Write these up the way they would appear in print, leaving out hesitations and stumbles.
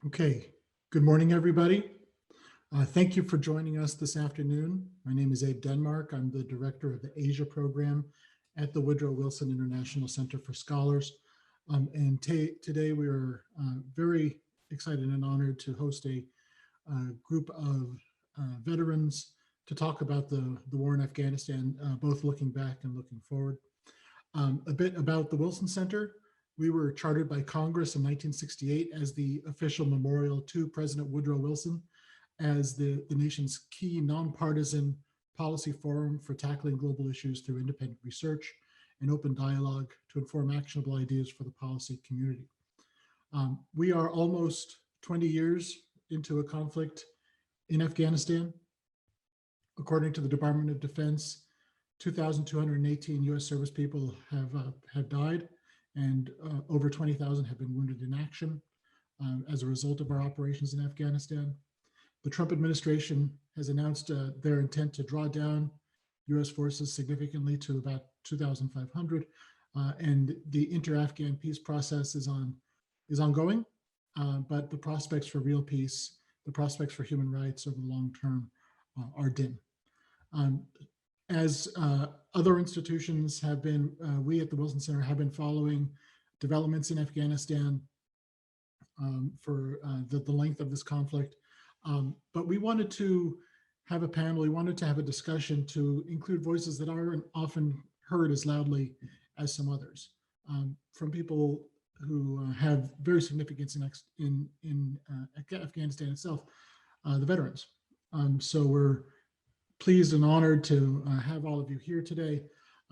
Okay, good morning, everybody. Thank you for joining us this afternoon. My name is Abe Denmark. I'm the director of the Asia program at the Woodrow Wilson International Center for Scholars. And today we are very excited and honored to host a group of veterans to talk about the war in Afghanistan, both looking back and looking forward. A bit about the Wilson Center. We were chartered by Congress in 1968 as the official memorial to President Woodrow Wilson as the nation's key nonpartisan policy forum for tackling global issues through independent research and open dialogue to inform actionable ideas for the policy community. We are almost 20 years into a conflict in Afghanistan. According to the Department of Defense, 2,218 U.S. service people have died, and over 20,000 have been wounded in action as a result of our operations in Afghanistan. The Trump administration has announced their intent to draw down U.S. forces significantly to about 2,500, and the inter-Afghan peace process is ongoing, but the prospects for real peace, the prospects for human rights over the long term are dim. As other institutions have been, we at the Wilson Center have been following developments in Afghanistan for the length of this conflict. But we wanted to have a panel, we wanted to have a discussion to include voices that aren't often heard as loudly as some others, from people who have very significance in Afghanistan itself, the veterans. So we're pleased and honored to have all of you here today.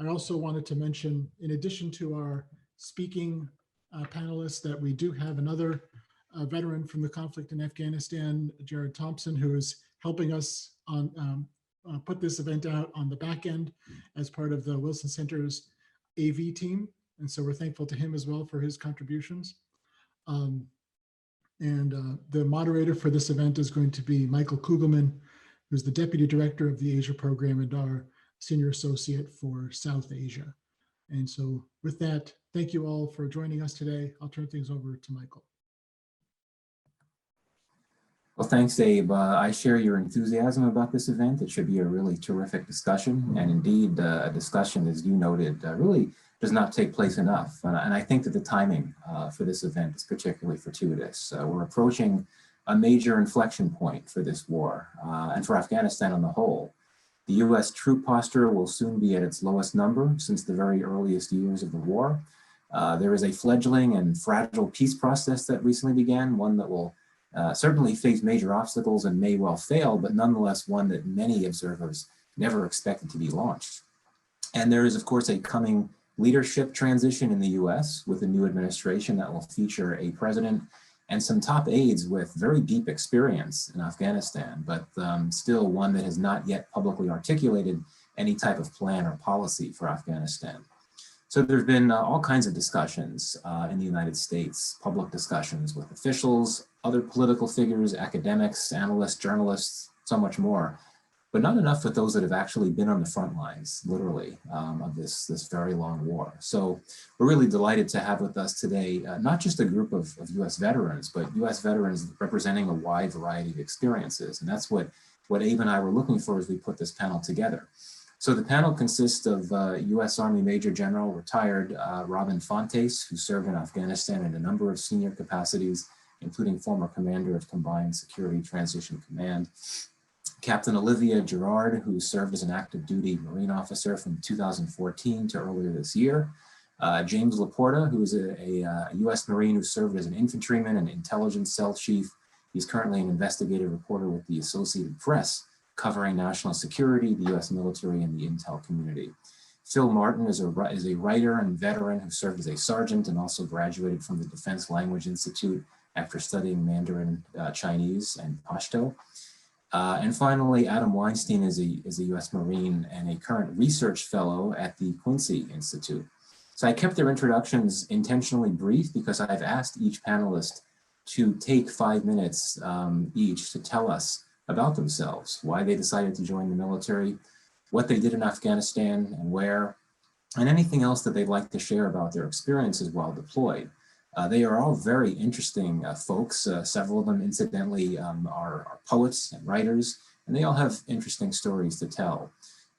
I also wanted to mention, in addition to our speaking panelists, that we do have another veteran from the conflict in Afghanistan, Jared Thompson, who is helping us on put this event out on the back end as part of the Wilson Center's AV team. And so we're thankful to him as well for his contributions. The moderator for this event is going to be Michael Kugelman, who's the Deputy Director of the Asia Program and our Senior Associate for South Asia. And so with that, thank you all for joining us today. I'll turn things over to Michael. Well, thanks, Abe. I share your enthusiasm about this event. It should be a really terrific discussion. And indeed, a discussion, as you noted, really does not take place enough. And I think that the timing for this event is particularly fortuitous. We're approaching a major inflection point for this war and for Afghanistan on the whole. The US troop posture will soon be at its lowest number since the very earliest years of the war. There is a fledgling and fragile peace process that recently began, one that will certainly face major obstacles and may well fail, but nonetheless one that many observers never expected to be launched. And there is, of course, a coming leadership transition in the US with a new administration that will feature a president and some top aides with very deep experience in Afghanistan, but still one that has not yet publicly articulated any type of plan or policy for Afghanistan. So there's been all kinds of discussions in the United States, public discussions with officials, other political figures, academics, analysts, journalists, so much more, but not enough with those that have actually been on the front lines, literally, of this very long war. So we're really delighted to have with us today, not just a group of US veterans, but US veterans representing a wide variety of experiences. And that's what Abe and I were looking for as we put this panel together. So the panel consists of US Army Major General retired Robin Fontes, who served in Afghanistan in a number of senior capacities, including former commander of Combined Security Transition Command. Captain Olivia Gerard, who served as an active duty Marine officer from 2014 to earlier this year. James Laporta, who is a US Marine who served as an infantryman and intelligence cell chief. He's currently an investigative reporter with the Associated Press, covering national security, the US military, and the intel community. Phil Martin is a writer and veteran who served as a sergeant and also graduated from the Defense Language Institute after studying Mandarin Chinese and Pashto. And finally, Adam Weinstein is a US Marine and a current research fellow at the Quincy Institute. So I kept their introductions intentionally brief because I've asked each panelist to take 5 minutes each to tell us about themselves, why they decided to join the military, what they did in Afghanistan and where, and anything else that they'd like to share about their experiences while deployed. They are all very interesting folks. Several of them, incidentally, are poets and writers, and they all have interesting stories to tell.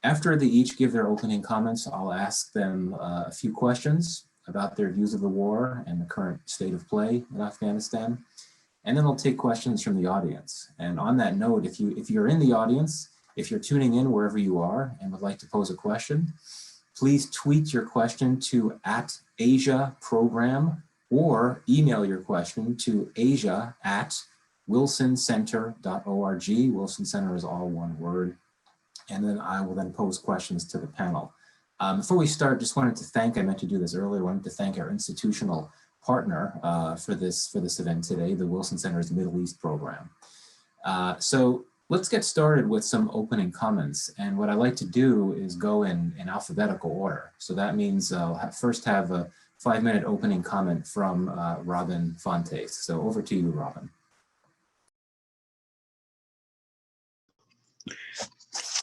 After they each give their opening comments, I'll ask them a few questions about their views of the war and the current state of play in Afghanistan. And then I'll take questions from the audience. And on that note, if you're in the audience, if you're tuning in wherever you are and would like to pose a question, please tweet your question to @AsiaProgram or email your question to asia@wilsoncenter.org. Wilson Center is all one word. And then I will then pose questions to the panel. Before we start, just wanted to thank, I meant to do this earlier, wanted to thank our institutional partner for this event today, the Wilson Center's Middle East program. So let's get started with some opening comments. And what I like to do is go in alphabetical order. So that means I'll first have a 5-minute opening comment from Robin Fontes. So over to you, Robin.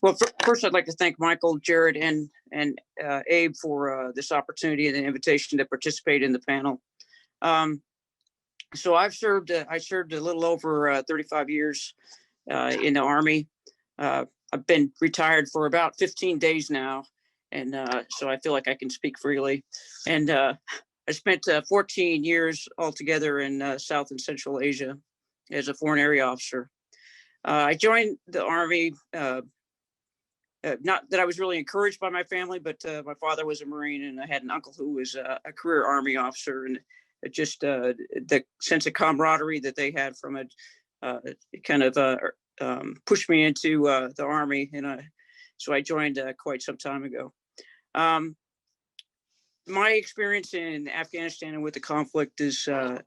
Well, first I'd like to thank Michael, Jared, and Abe for this opportunity and the invitation to participate in the panel. So I served a little over 35 years in the Army. I've been retired for about 15 days now, and so I feel like I can speak freely. And I spent 14 years altogether in South and Central Asia as a foreign area officer. I joined the Army, not that I was really encouraged by my family, but my father was a Marine and I had an uncle who was a career Army officer, and it just the sense of camaraderie that they had from it, it kind of pushed me into the Army, and so I joined quite some time ago. My experience in Afghanistan and with the conflict is I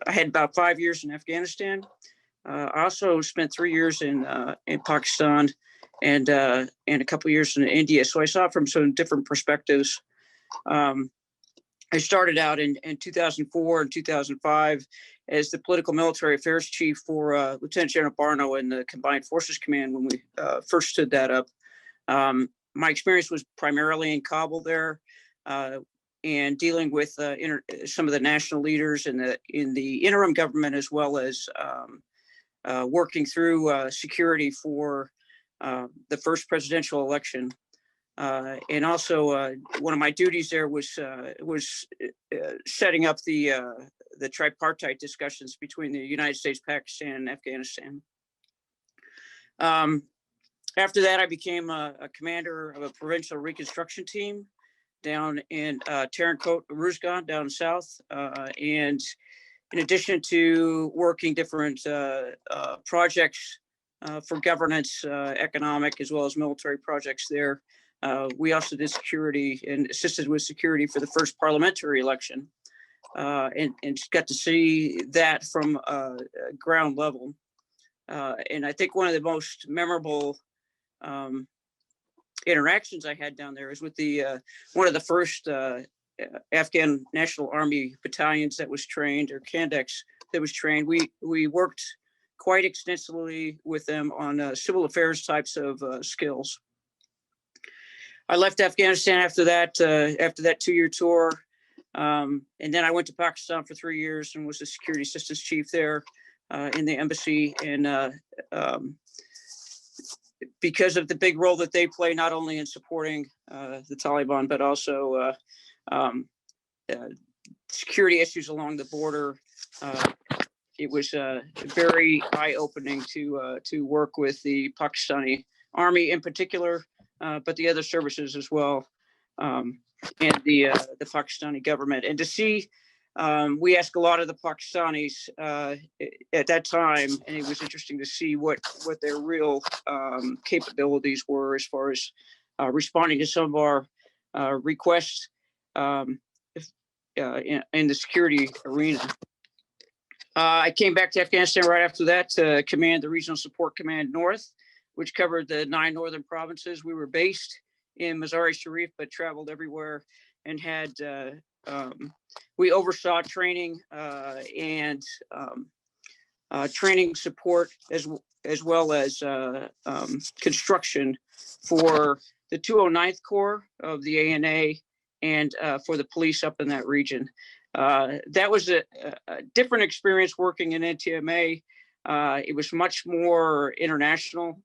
had about 5 years in Afghanistan. I also spent 3 years in Pakistan and a couple of years in India. So I saw it from some different perspectives. I started out in 2004 and 2005 as the political military affairs chief for Lieutenant General Barno in the Combined Forces Command when we first stood that up. My experience was primarily in Kabul there and dealing with some of the national leaders in the interim government, as well as working through security for the first presidential election. And also one of my duties there was setting up the tripartite discussions between the United States, Pakistan, and Afghanistan. After that, I became a commander of a provincial reconstruction team down in Tarankot, Uruzgan, down south. And in addition to working different projects for governance, economic, as well as military projects there, we also did security and assisted with security for the first parliamentary election, and got to see that from ground level. And I think one of the most memorable interactions I had down there is with one of the first Afghan National Army battalions that was trained, or Kandex that was trained. We worked quite extensively with them on civil affairs types of skills. I left Afghanistan after that 2-year tour. And then I went to Pakistan for 3 years and was the security assistance chief there in the embassy. And because of the big role that they play, not only in supporting the Taliban, but also security issues along the border, it was very eye-opening to work with the Pakistani Army in particular, but the other services as well, and the Pakistani government. And to see, we asked a lot of the Pakistanis at that time, and it was interesting to see what their real capabilities were as far as responding to some of our requests in the security arena. I came back to Afghanistan right after that to command the Regional Support Command North, which covered the 9 northern provinces. We were based in Mazar-e-Sharif, but traveled everywhere and had, we oversaw training and training support as well as construction for the 209th Corps of the ANA and for the police up in that region. That was a different experience working in NTMA. It was much more international.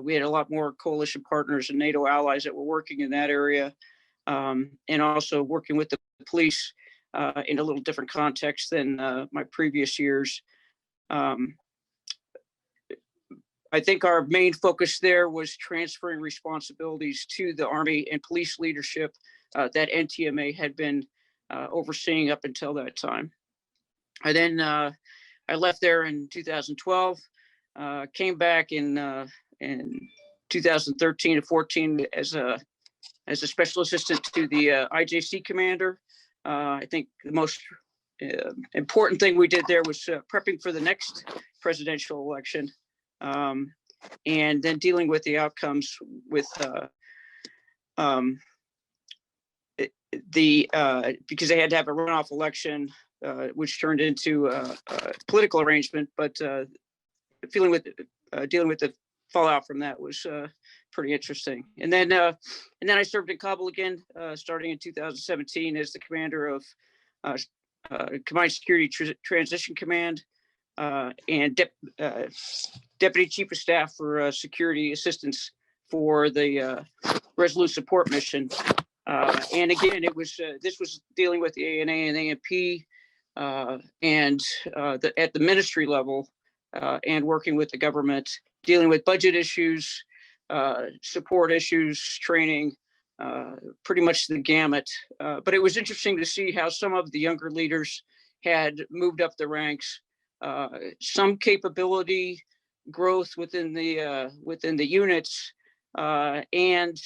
We had a lot more coalition partners and NATO allies that were working in that area, and also working with the police in a little different context than my previous years. I think our main focus there was transferring responsibilities to the Army and police leadership that NTMA had been overseeing up until that time. I left there in 2012, came back in 2013 to 14 as a special assistant to the IJC commander. I think the most important thing we did there was prepping for the next presidential election, and then dealing with the outcomes with because they had to have a runoff election, which turned into a political arrangement, but dealing with the fallout from that was pretty interesting. And then I served in Kabul again, starting in 2017 as the commander of Combined Security Transition Command and Deputy Chief of Staff for Security Assistance for the Resolute Support Mission. And again, it was this was dealing with the ANA and ANP and at the ministry level, and working with the government, dealing with budget issues, support issues, training, pretty much the gamut. But it was interesting to see how some of the younger leaders had moved up the ranks, some capability growth within the units, and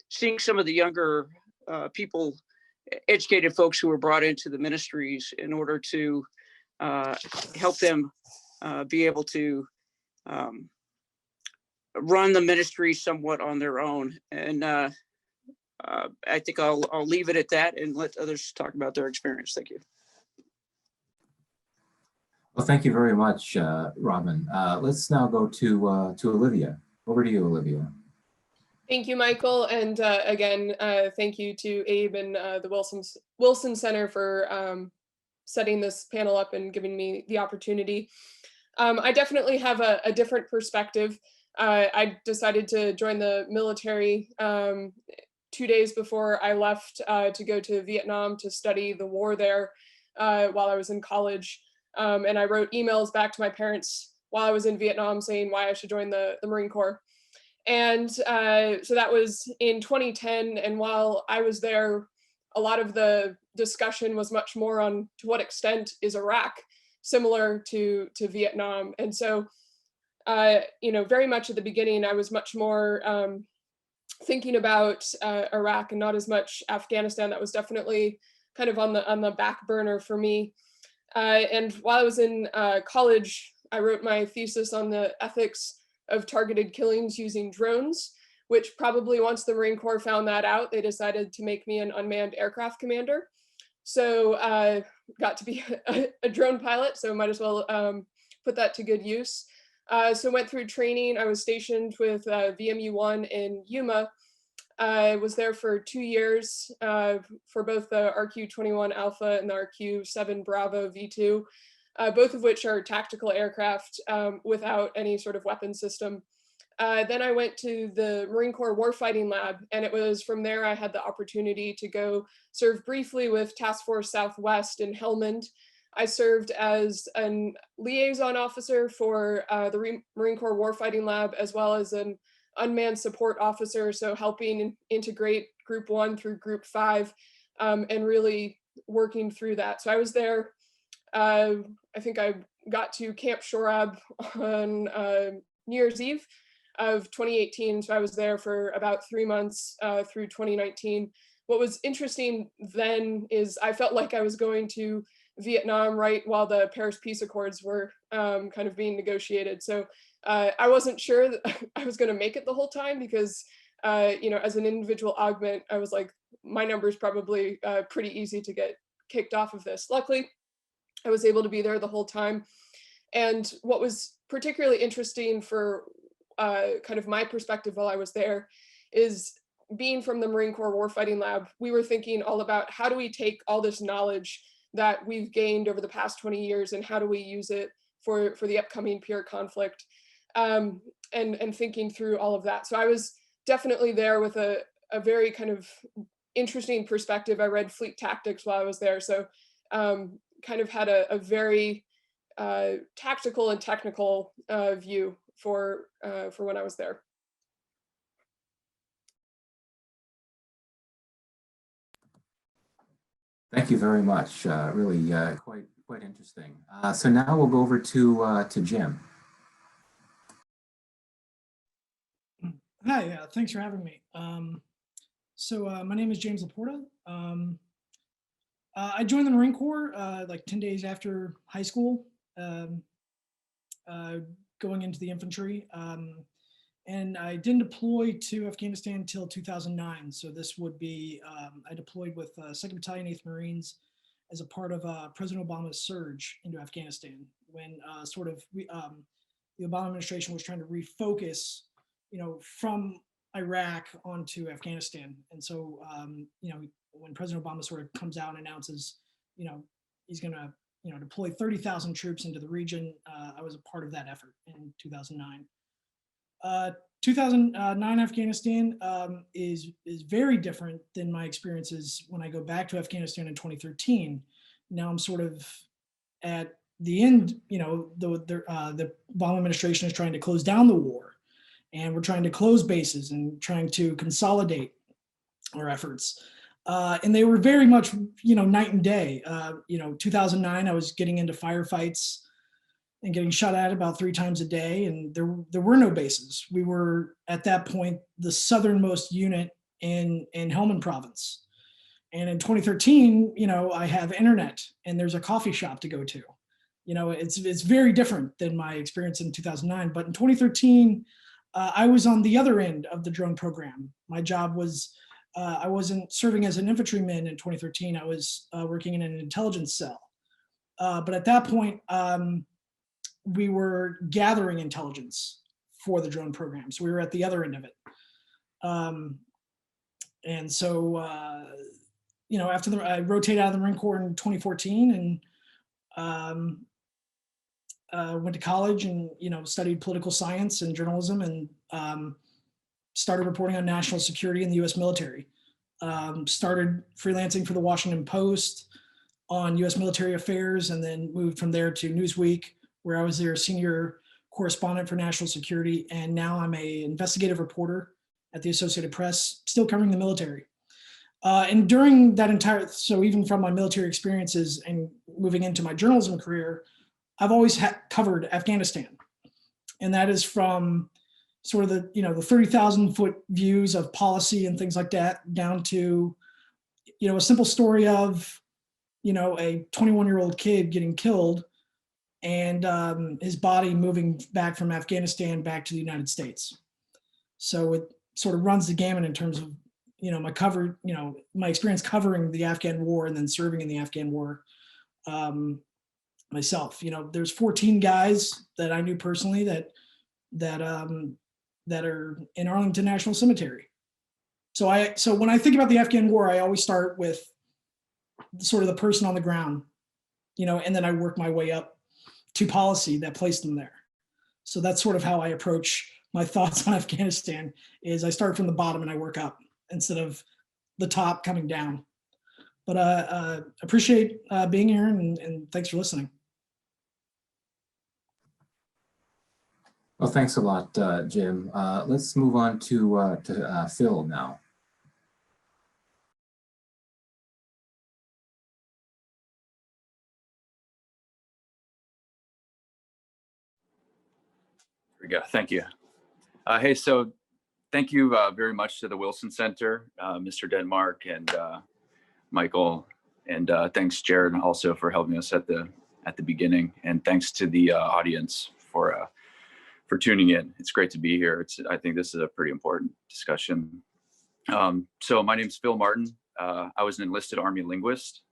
seeing some of the younger people, educated folks who were brought into the ministries in order to help them be able to run the ministry somewhat on their own. And I think I'll leave it at that and let others talk about their experience. Thank you. Well, thank you very much, Robin. Let's now go to Olivia. Over to you, Olivia. Thank you, Michael. And again, thank you to Abe and the Wilson Center for setting this panel up and giving me the opportunity. I definitely have a different perspective. I decided to join the military 2 days before I left to go to Vietnam to study the war there while I was in college. And I wrote emails back to my parents while I was in Vietnam saying why I should join the Marine Corps. And so that was in 2010. And while I was there, a lot of the discussion was much more on to what extent is Iraq similar to Vietnam. And so, very much at the beginning, I was much more thinking about Iraq and not as much Afghanistan. That was definitely kind of on the back burner for me. And while I was in college, I wrote my thesis on the ethics of targeted killings using drones, which probably once the Marine Corps found that out, they decided to make me an unmanned aircraft commander. So got to be a drone pilot, so might as well put that to good use. So went through training. I was stationed with VMU-1 in Yuma. I was there for 2 years for both the RQ-21 Alpha and the RQ-7 Bravo V2. Both of which are tactical aircraft without any sort of weapon system. Then I went to the Marine Corps Warfighting Lab, and it was from there I had the opportunity to go serve briefly with Task Force Southwest in Helmand. I served as a liaison officer for the Marine Corps Warfighting Lab, as well as an unmanned support officer, so helping integrate Group 1 through Group 5, and really working through that. So I was there. I think I got to Camp Shorab on New Year's Eve of 2018. So I was there for about 3 months through 2019. What was interesting then is I felt like I was going to Vietnam right while the Paris Peace Accords were kind of being negotiated. So I wasn't sure that I was going to make it the whole time because, as an individual augment, I was like, my number is probably pretty easy to get kicked off of this. Luckily, I was able to be there the whole time. And what was particularly interesting for kind of my perspective while I was there is being from the Marine Corps Warfighting Lab, we were thinking all about how do we take all this knowledge that we've gained over the past 20 years and how do we use it for the upcoming peer conflict, and thinking through all of that. So I was definitely there with a very kind of interesting perspective. I read Fleet Tactics while I was there, so kind of had a very tactical and technical view for when I was there. Thank you very much. Really quite interesting. So now we'll go over to Jim. Hi, thanks for having me. My name is James Laporta. I joined the Marine Corps like 10 days after high school, going into the infantry. And I didn't deploy to Afghanistan until 2009. So this would be, I deployed with 2nd Battalion, 8th Marines as a part of President Obama's surge into Afghanistan when the Obama administration was trying to refocus, from Iraq onto Afghanistan. And so, when President Obama sort of comes out and announces, he's going to, deploy 30,000 troops into the region, I was a part of that effort in 2009. 2009 Afghanistan is very different than my experiences when I go back to Afghanistan in 2013. Now I'm sort of at the end, the Obama administration is trying to close down the war, and we're trying to close bases and trying to consolidate our efforts. And they were very much, night and day. 2009, I was getting into firefights and getting shot at about 3 times a day, and there were no bases. We were at that point the southernmost unit in Helmand province. And in 2013, I have internet and there's a coffee shop to go to. It's very different than my experience in 2009. But in 2013, I was on the other end of the drone program. My job was, I wasn't serving as an infantryman in 2013. I was working in an intelligence cell. But at that point, we were gathering intelligence for the drone program. So we were at the other end of it. And so, after I rotated out of the Marine Corps in 2014 and went to college and, studied political science and journalism and started reporting on national security in the US military. Started freelancing for the Washington Post on US military affairs, and then moved from there to Newsweek, where I was their senior correspondent for national security. And now I'm a investigative reporter at the Associated Press, still covering the military. And during that so even from my military experiences and moving into my journalism career, I've always covered Afghanistan. And that is from sort of the 30,000 foot views of policy and things like that, down to, a simple story of, a 21-year-old kid getting killed and his body moving back from Afghanistan back to the United States. So it sort of runs the gamut in terms of, my experience covering the Afghan war and then serving in the Afghan war myself. There's 14 guys that I knew personally that are in Arlington National Cemetery. So when I think about the Afghan war, I always start with sort of the person on the ground, and then I work my way up to policy that placed them there. So that's sort of how I approach my thoughts on Afghanistan, is I start from the bottom and I work up instead of the top coming down. But appreciate being here, and thanks for listening. Well, thanks a lot, Jim. Let's move on to Phil now. There we go. Thank you. Hey, so thank you very much to the Wilson Center, Mr. Denmark and Michael, and thanks Jared also for helping us at the beginning, and thanks to the audience for tuning in. It's great to be here. I think this is a pretty important discussion. So my name is Phil Martin. I was an enlisted Army linguist.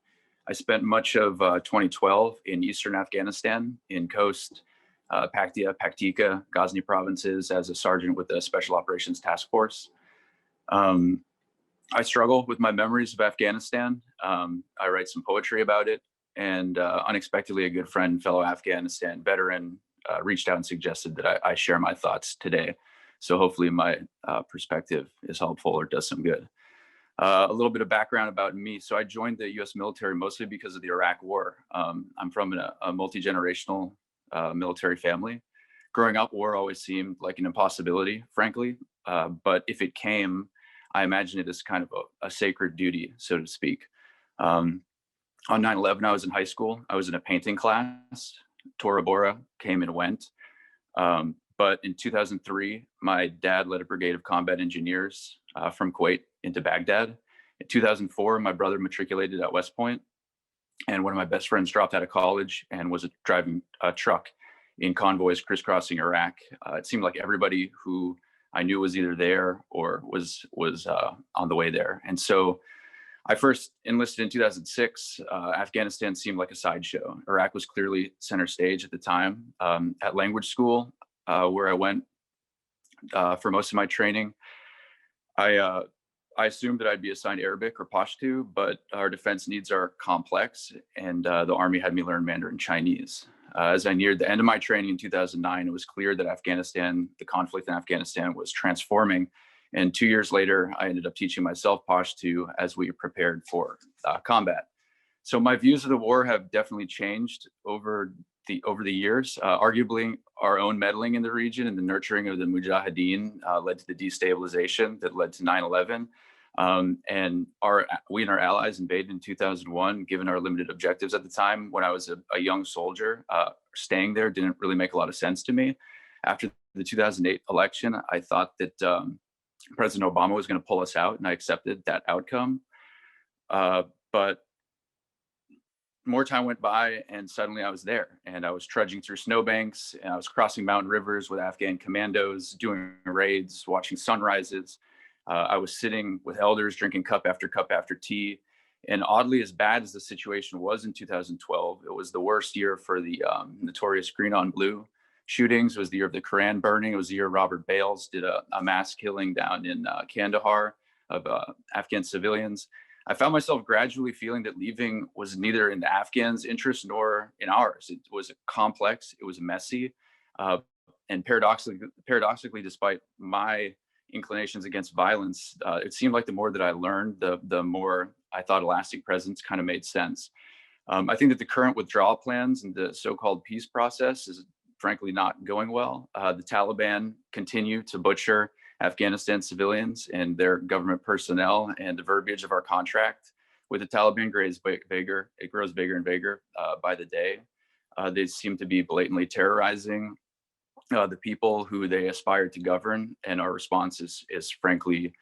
I spent much of 2012 in Eastern Afghanistan in Khost, Paktia, Paktika, Ghazni provinces as a sergeant with the Special Operations Task Force. I struggle with my memories of Afghanistan. I write some poetry about it, and unexpectedly, a good friend, fellow Afghanistan veteran, reached out and suggested that I share my thoughts today. So hopefully my perspective is helpful or does some good. A little bit of background about me. So I joined the US military mostly because of the Iraq War. I'm from a multi-generational military family. Growing up, war always seemed like an impossibility, frankly. But if it came, I imagine it as kind of a sacred duty, so to speak. On 9/11, I was in high school. I was in a painting class. Tora Bora came and went. But in 2003, my dad led a brigade of combat engineers from Kuwait into Baghdad. In 2004, my brother matriculated at West Point, and one of my best friends dropped out of college and was driving a truck in convoys crisscrossing Iraq. It seemed like everybody who I knew was either there or was on the way there. And so I first enlisted in 2006. Afghanistan seemed like a sideshow. Iraq was clearly center stage at the time. At language school, where I went for most of my training, I assumed that I'd be assigned Arabic or Pashto, but our defense needs are complex, and the Army had me learn Mandarin Chinese. As I neared the end of my training in 2009, it was clear that the conflict in Afghanistan was transforming. And 2 years later, I ended up teaching myself Pashto as we prepared for combat. So my views of the war have definitely changed over the years. Arguably, our own meddling in the region and the nurturing of the Mujahideen led to the destabilization that led to 9/11. And we and our allies invaded in 2001, given our limited objectives at the time. When I was a young soldier, staying there didn't really make a lot of sense to me. After the 2008 election, I thought that President Obama was going to pull us out, and I accepted that outcome. But more time went by, and suddenly I was there, and I was trudging through snowbanks, and I was crossing mountain rivers with Afghan commandos, doing raids, watching sunrises. I was sitting with elders, drinking cup after tea. And oddly, as bad as the situation was in 2012, it was the worst year for the notorious Green on Blue shootings. It was the year of the Quran burning. It was the year Robert Bales did a mass killing down in Kandahar of Afghan civilians. I found myself gradually feeling that leaving was neither in the Afghans' interest nor in ours. It was complex, it was messy, and paradoxically, despite my inclinations against violence, it seemed like the more that I learned, the more I thought a lasting presence kind of made sense. I think that the current withdrawal plans and the so-called peace process is frankly not going well. The Taliban continue to butcher Afghanistan civilians and their government personnel, and the verbiage of our contract with the Taliban grows bigger. It grows bigger and bigger by the day. They seem to be blatantly terrorizing the people who they aspire to govern, and our response is frankly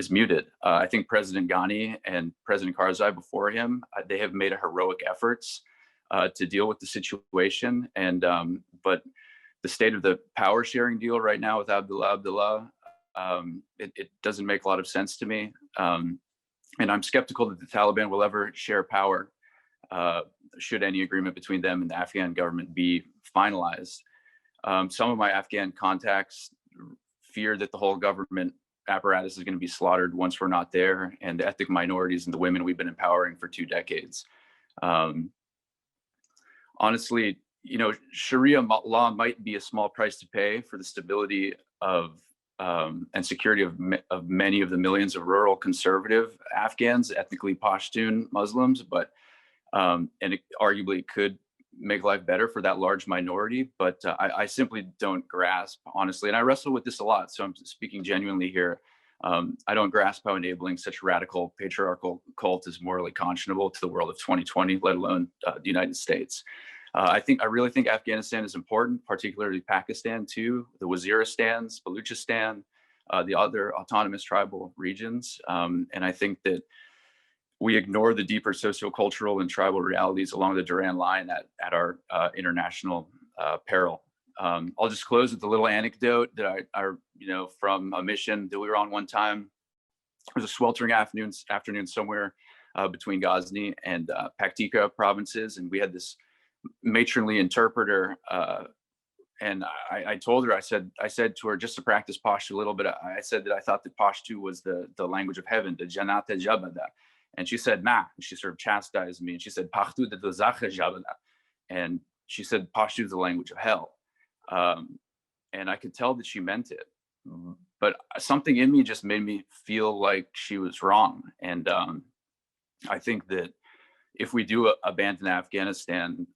muted. I think President Ghani and President Karzai before him, they have made a heroic efforts to deal with the situation, and but the state of the power sharing deal right now with Abdullah, it doesn't make a lot of sense to me. And I'm skeptical that the Taliban will ever share power should any agreement between them and the Afghan government be finalized. Some of my Afghan contacts fear that the whole government apparatus is going to be slaughtered once we're not there, and the ethnic minorities and the women we've been empowering for 2 decades. Honestly, Sharia law might be a small price to pay for the stability of and security of many of the millions of rural conservative Afghans, ethnically Pashtun Muslims, but and it arguably could make life better for that large minority. But I simply don't grasp, honestly, and I wrestle with this a lot, so I'm speaking genuinely here. I don't grasp how enabling such radical patriarchal cult is morally conscionable to the world of 2020, let alone the United States. I really think Afghanistan is important, particularly Pakistan too, the Waziristans, Baluchistan, the other autonomous tribal regions. And I think that we ignore the deeper sociocultural and tribal realities along the Duran line at our international peril. I'll just close with a little anecdote that I from a mission that we were on one time. It was a sweltering afternoon somewhere between Ghazni and Paktika provinces, and we had this matronly interpreter, and I told her, I said to her, just to practice Pashto a little bit, I said that I thought that Pashto was the language of heaven, the Jannat Jabada. And she said, nah. And she sort of chastised me. And she said, Pashto de Dozach Jabada. And she said, Pashto is the language of hell. And I could tell that she meant it. But something in me just made me feel like she was wrong. And I think that if we do abandon Afghanistan,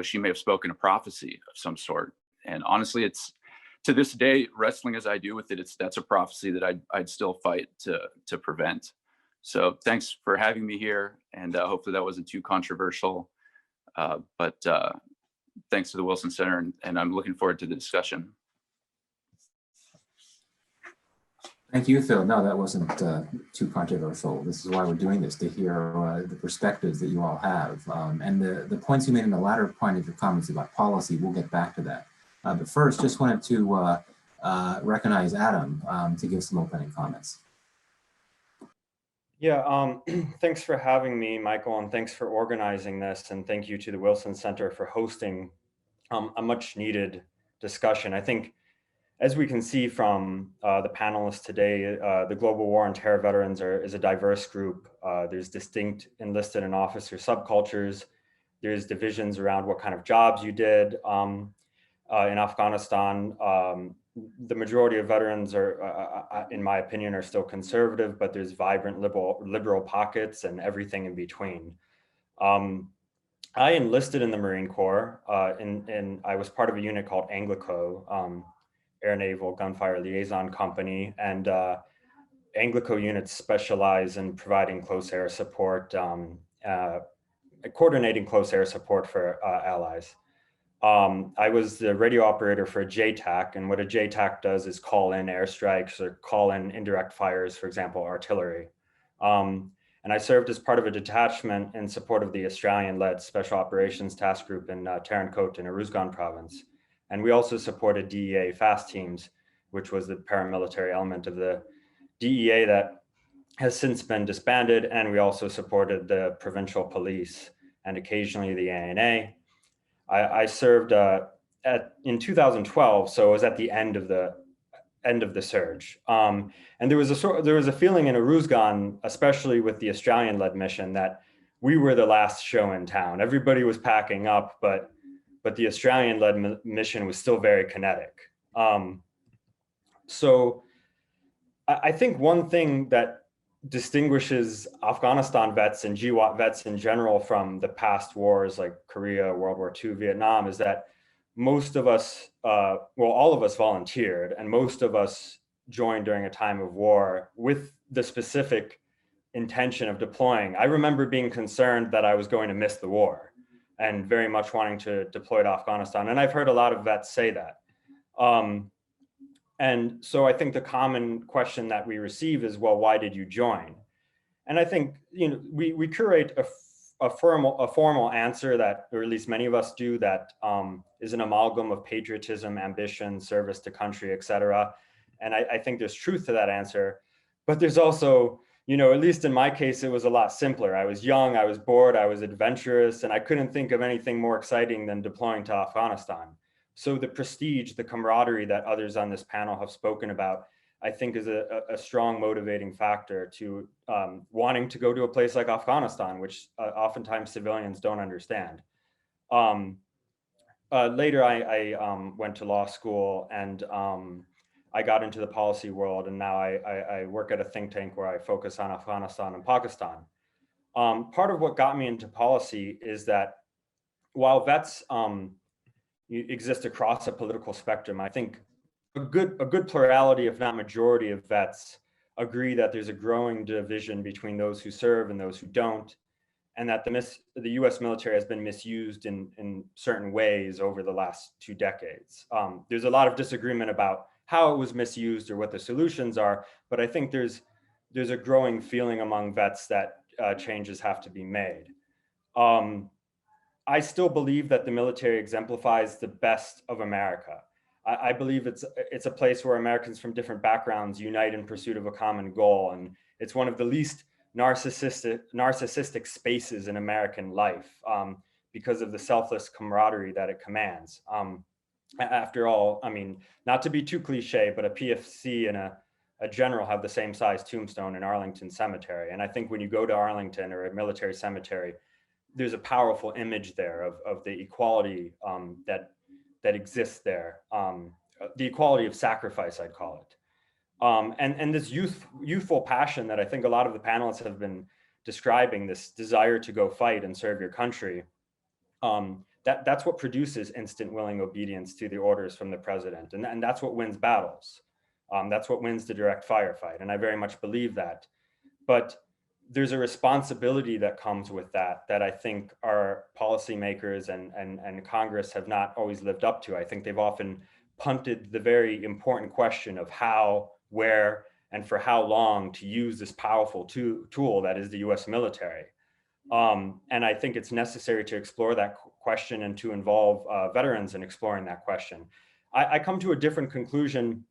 she may have spoken a prophecy of some sort. And honestly, it's, to this day, wrestling as I do with it, that's a prophecy that I'd still fight to prevent. So thanks for having me here, and hopefully that wasn't too controversial. But thanks to the Wilson Center, and I'm looking forward to the discussion. Thank you, Phil. No, that wasn't too controversial. This is why we're doing this, to hear the perspectives that you all have. And the points you made in the latter point of your comments about policy, we'll get back to that. But first, just wanted to recognize Adam to give some opening comments. Yeah, thanks for having me, Michael, and thanks for organizing this. And thank you to the Wilson Center for hosting a much needed discussion. I think, as we can see from the panelists today, the Global War on Terror veterans is a diverse group. There's distinct enlisted and officer subcultures. There's divisions around what kind of jobs you did in Afghanistan. The majority of veterans are, in my opinion, are still conservative, but there's vibrant liberal pockets and everything in between. I enlisted in the Marine Corps, and I was part of a unit called Anglico, Air Naval Gunfire Liaison Company, and Anglico units specialize in providing close air support, coordinating close air support for allies. I was the radio operator for a JTAC, and what a JTAC does is call in airstrikes or call in indirect fires, for example, artillery. And I served as part of a detachment in support of the Australian-led Special Operations Task Group in Tarin Kowt in Uruzgan province. And we also supported DEA fast teams, which was the paramilitary element of the DEA that has since been disbanded. And we also supported the provincial police and occasionally the ANA. I served in 2012, so it was at the end of the surge. And there was a feeling in Uruzgan, especially with the Australian-led mission, that we were the last show in town. Everybody was packing up, but the Australian-led mission was still very kinetic. So I think one thing that distinguishes Afghanistan vets and GWOT vets in general from the past wars like Korea, World War II, Vietnam, is that most of us, all of us volunteered, and most of us joined during a time of war with the specific intention of deploying. I remember being concerned that I was going to miss the war and very much wanting to deploy to Afghanistan. And I've heard a lot of vets say that. And so I think the common question that we receive is, well, why did you join? And I think, we curate a formal answer that, or at least many of us do, that is an amalgam of patriotism, ambition, service to country, et cetera. And I think there's truth to that answer, but there's also, at least in my case, it was a lot simpler. I was young, I was bored, I was adventurous, and I couldn't think of anything more exciting than deploying to Afghanistan. So the prestige, the camaraderie that others on this panel have spoken about, I think is a strong motivating factor to wanting to go to a place like Afghanistan, which oftentimes civilians don't understand. Later, I went to law school, and I got into the policy world, and now I work at a think tank where I focus on Afghanistan and Pakistan. Part of what got me into policy is that while vets exist across a political spectrum, I think a good plurality, if not majority, of vets agree that there's a growing division between those who serve and those who don't, and that the U.S. military has been misused in certain ways over the last 2 decades. There's a lot of disagreement about how it was misused or what the solutions are, but I think there's a growing feeling among vets that changes have to be made. I still believe that the military exemplifies the best of America. I believe it's a place where Americans from different backgrounds unite in pursuit of a common goal, and it's one of the least narcissistic spaces in American life because of the selfless camaraderie that it commands. After all, I mean, not to be too cliche, but a PFC and a general have the same size tombstone in Arlington Cemetery. And I think when you go to Arlington or a military cemetery, there's a powerful image there of the equality that exists there, the equality of sacrifice, I'd call it. And this youthful passion that I think a lot of the panelists have been describing, this desire to go fight and serve your country, that's what produces instant willing obedience to the orders from the president. And that's what wins battles. That's what wins the direct firefight. And I very much believe that. But there's a responsibility that comes with that I think our policymakers and Congress have not always lived up to. I think they've often punted the very important question of how, where, and for how long to use this powerful tool that is the US military. And I think it's necessary to explore that question and to involve veterans in exploring that question. I come to a different conclusion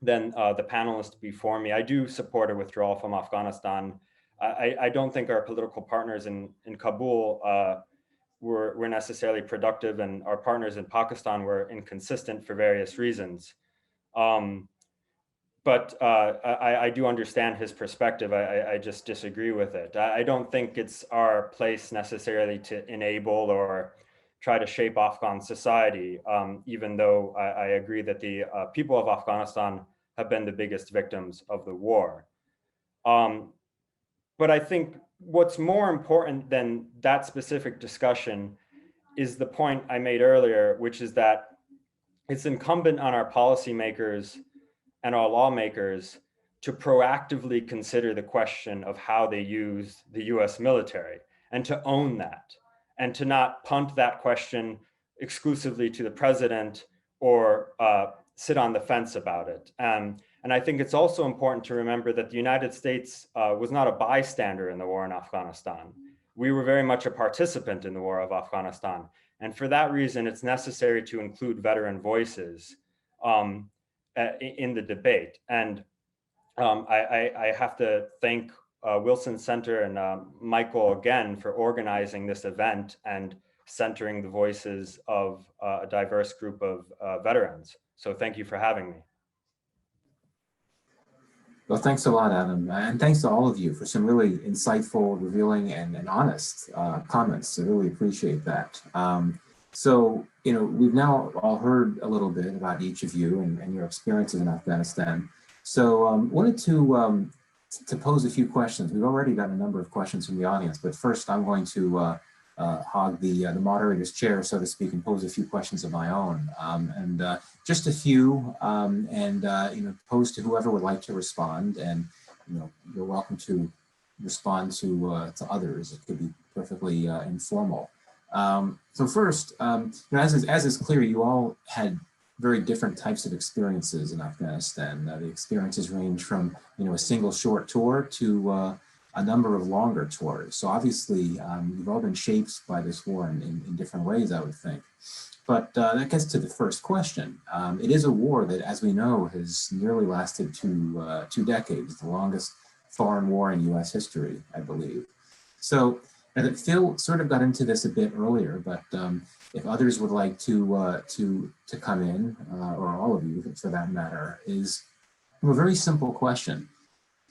than the panelists before me. I do support a withdrawal from Afghanistan. I don't think our political partners in Kabul were necessarily productive, and our partners in Pakistan were inconsistent for various reasons. But I do understand his perspective. I just disagree with it. I don't think it's our place necessarily to enable or try to shape Afghan society, even though I agree that the people of Afghanistan have been the biggest victims of the war. But I think what's more important than that specific discussion is the point I made earlier, which is that it's incumbent on our policymakers and our lawmakers to proactively consider the question of how they use the US military, and to own that, and to not punt that question exclusively to the president or sit on the fence about it. And I think it's also important to remember that the United States was not a bystander in the war in Afghanistan. We were very much a participant in the war of Afghanistan. And for that reason, it's necessary to include veteran voices in the debate. And I have to thank Wilson Center and Michael again for organizing this event and centering the voices of a diverse group of veterans. So thank you for having me. Well, thanks a lot, Adam. And thanks to all of you for some really insightful, revealing, and honest comments. I really appreciate that. So, we've now all heard a little bit about each of you and your experiences in Afghanistan. So wanted to pose a few questions. We've already got a number of questions from the audience, but first I'm going to hog the moderator's chair, so to speak, and pose a few questions of my own. Just a few, pose to whoever would like to respond. And you're welcome to respond to others. It could be perfectly informal. So first, as is clear, you all had very different types of experiences in Afghanistan. The experiences range from a single short tour to a number of longer tours. So obviously, you've all been shaped by this war in different ways, I would think. But that gets to the first question. It is a war that, as we know, has nearly lasted two decades, the longest foreign war in US history, I believe. So, and Phil sort of got into this a bit earlier, but if others would like to come in, or all of you for that matter, is a very simple question.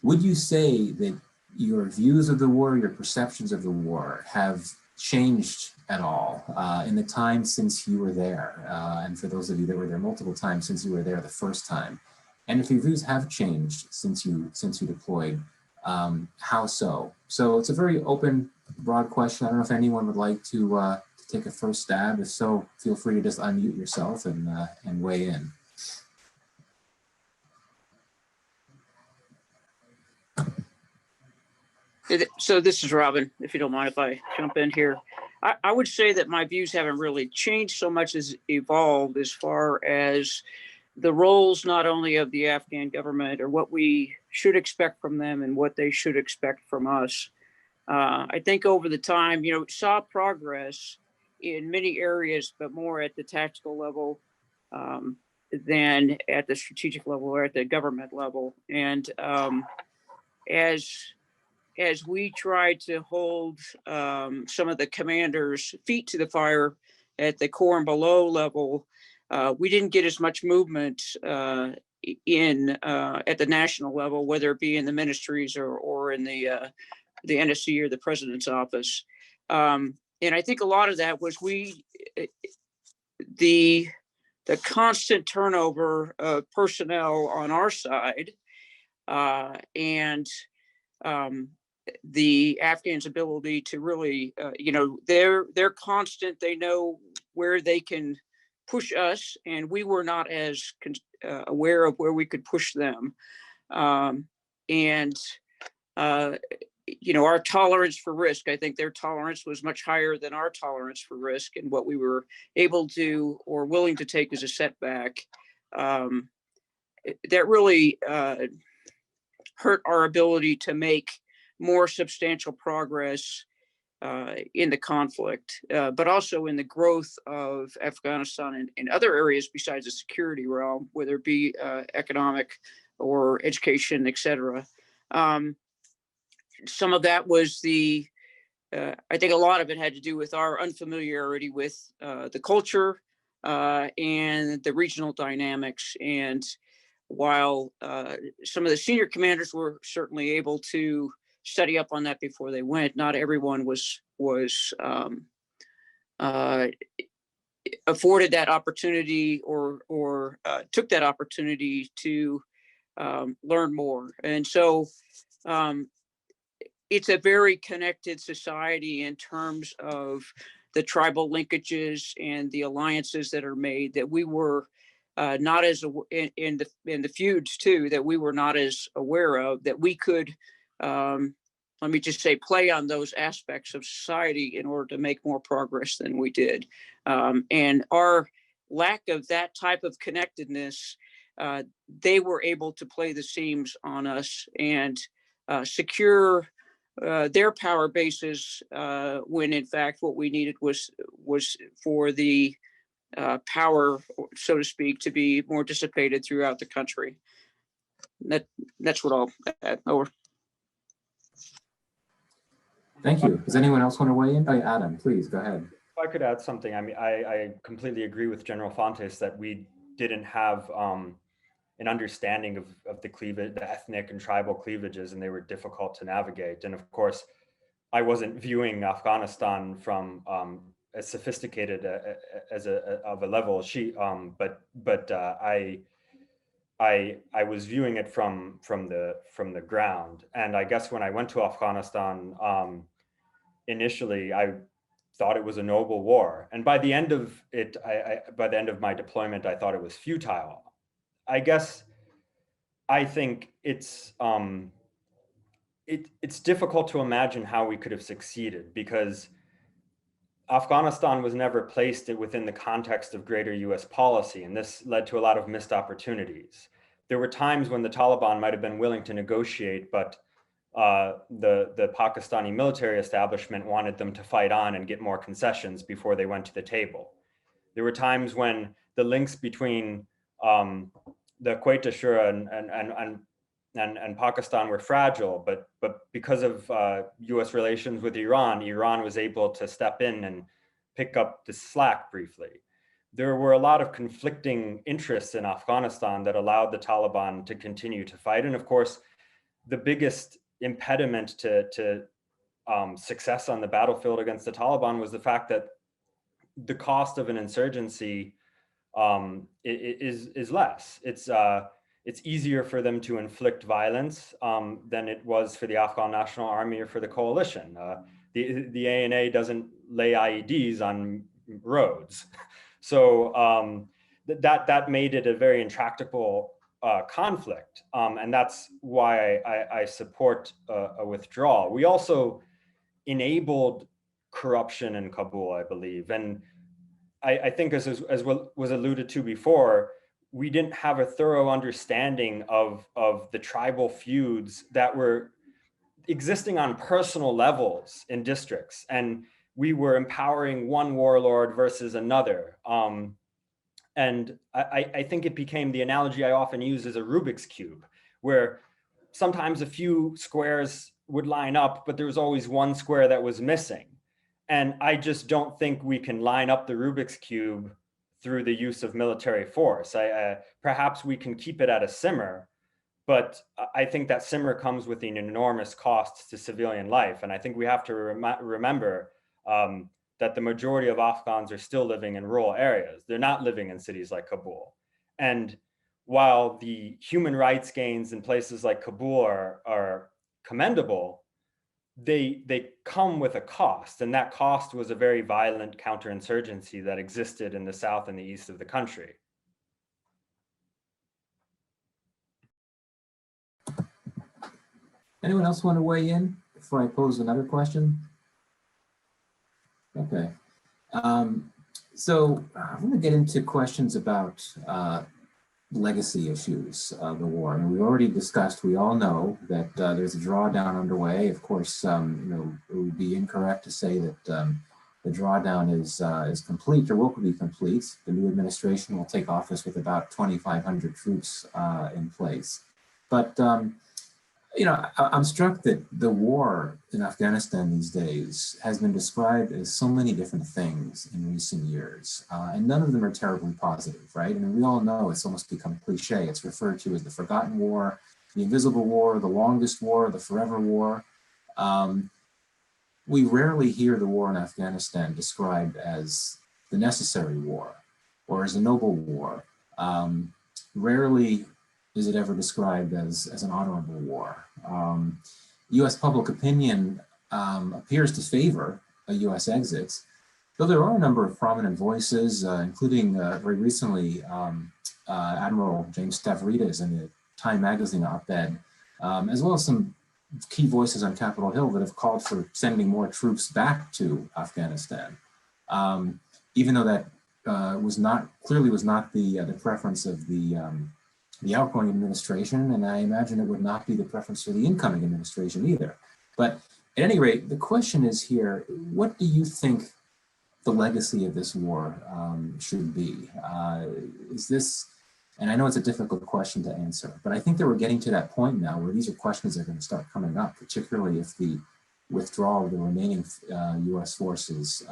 Would you say that your views of the war, your perceptions of the war have changed at all in the time since you were there? And for those of you that were there multiple times since you were there the first time, and if your views have changed since you deployed, how so? So it's a very open, broad question. I don't know if anyone would like to take a first stab. If so, feel free to just unmute yourself and weigh in. So this is Robin, if you don't mind if I jump in here. I would say that my views haven't really changed so much as evolved as far as the roles not only of the Afghan government or what we should expect from them and what they should expect from us. I think over the time, saw progress in many areas, but more at the tactical level than at the strategic level or at the government level. And as we try to hold some of the commanders' feet to the fire at the corps and below level, we didn't get as much movement in at the national level, whether it be in the ministries or in the NSC or the president's office. And I think a lot of that was the constant turnover of personnel on our side, and the Afghans' ability to really, they're constant. They know where they can push us, and we were not as aware of where we could push them. Our tolerance for risk, I think their tolerance was much higher than our tolerance for risk, and what we were able to or willing to take as a setback. That really hurt our ability to make more substantial progress in the conflict, but also in the growth of Afghanistan and other areas besides the security realm, whether it be economic or education, et cetera. Some of that was I think a lot of it had to do with our unfamiliarity with the culture and the regional dynamics. And while some of the senior commanders were certainly able to study up on that before they went, not everyone was afforded that opportunity or took that opportunity to learn more. And so it's a very connected society in terms of the tribal linkages and the alliances that are made, that we were not as in the feuds too, that we were not as aware of, that we could, let me just say, play on those aspects of society in order to make more progress than we did. And our lack of that type of connectedness, they were able to play the seams on us and secure their power bases when in fact what we needed was for the power, so to speak, to be more dissipated throughout the country. That's what I'll add. Over. Thank you. Does anyone else want to weigh in? Oh, Adam, please go ahead. If I could add something, I mean, I completely agree with General Fontes that we didn't have an understanding of the cleavage, the ethnic and tribal cleavages, and they were difficult to navigate. And of course, I wasn't viewing Afghanistan from as sophisticated as of a level as she, but I was viewing it from the ground. And I guess when I went to Afghanistan, initially I thought it was a noble war, and by the end of it, by the end of my deployment, I thought it was futile. I guess I think it's difficult to imagine how we could have succeeded, because Afghanistan was never placed within the context of greater US policy, and this led to a lot of missed opportunities. There were times when the Taliban might have been willing to negotiate, but the Pakistani military establishment wanted them to fight on and get more concessions before they went to the table. There were times when the links between the Quetta Shura and Pakistan were fragile, but because of US relations with Iran was able to step in and pick up the slack briefly. There were a lot of conflicting interests in Afghanistan that allowed the Taliban to continue to fight. And of course, the biggest impediment to success on the battlefield against the Taliban was the fact that the cost of an insurgency is less. It's easier for them to inflict violence than it was for the Afghan National Army or for the coalition. The ANA doesn't lay IEDs on roads. So that made it a very intractable conflict. And that's why I support a withdrawal. We also enabled corruption in Kabul, I believe. And I think as was alluded to before, we didn't have a thorough understanding of the tribal feuds that were existing on personal levels in districts. And we were empowering one warlord versus another. And I think it became, the analogy I often use is a Rubik's Cube, where sometimes a few squares would line up, but there was always one square that was missing. And I just don't think we can line up the Rubik's Cube through the use of military force. Perhaps we can keep it at a simmer, but I think that simmer comes with an enormous cost to civilian life. And I think we have to remember that the majority of Afghans are still living in rural areas. They're not living in cities like Kabul. And while the human rights gains in places like Kabul are commendable, they come with a cost. And that cost was a very violent counterinsurgency that existed in the south and the east of the country. Anyone else want to weigh in before I pose another question? Okay. So I'm going to get into questions about legacy issues of the war. And we already discussed, we all know that there's a drawdown underway. Of course, it would be incorrect to say that the drawdown is complete or will be complete. The new administration will take office with about 2,500 troops in place. But I'm struck that the war in Afghanistan these days has been described as so many different things in recent years, and none of them are terribly positive, right? I mean, we all know it's almost become cliche. It's referred to as the forgotten war, the invisible war, the longest war, the forever war. We rarely hear the war in Afghanistan described as the necessary war or as a noble war. Rarely is it ever described as an honorable war. US public opinion appears to favor a US exit, though there are a number of prominent voices, including very recently Admiral James Stavridis in the Time magazine op-ed, as well as some key voices on Capitol Hill that have called for sending more troops back to Afghanistan, even though that clearly was not the preference of the outgoing administration, and I imagine it would not be the preference for the incoming administration either. But at any rate, the question is here, what do you think the legacy of this war should be? Is this, and I know it's a difficult question to answer, but I think that we're getting to that point now where these are questions that are going to start coming up, particularly if the withdrawal of the remaining US forces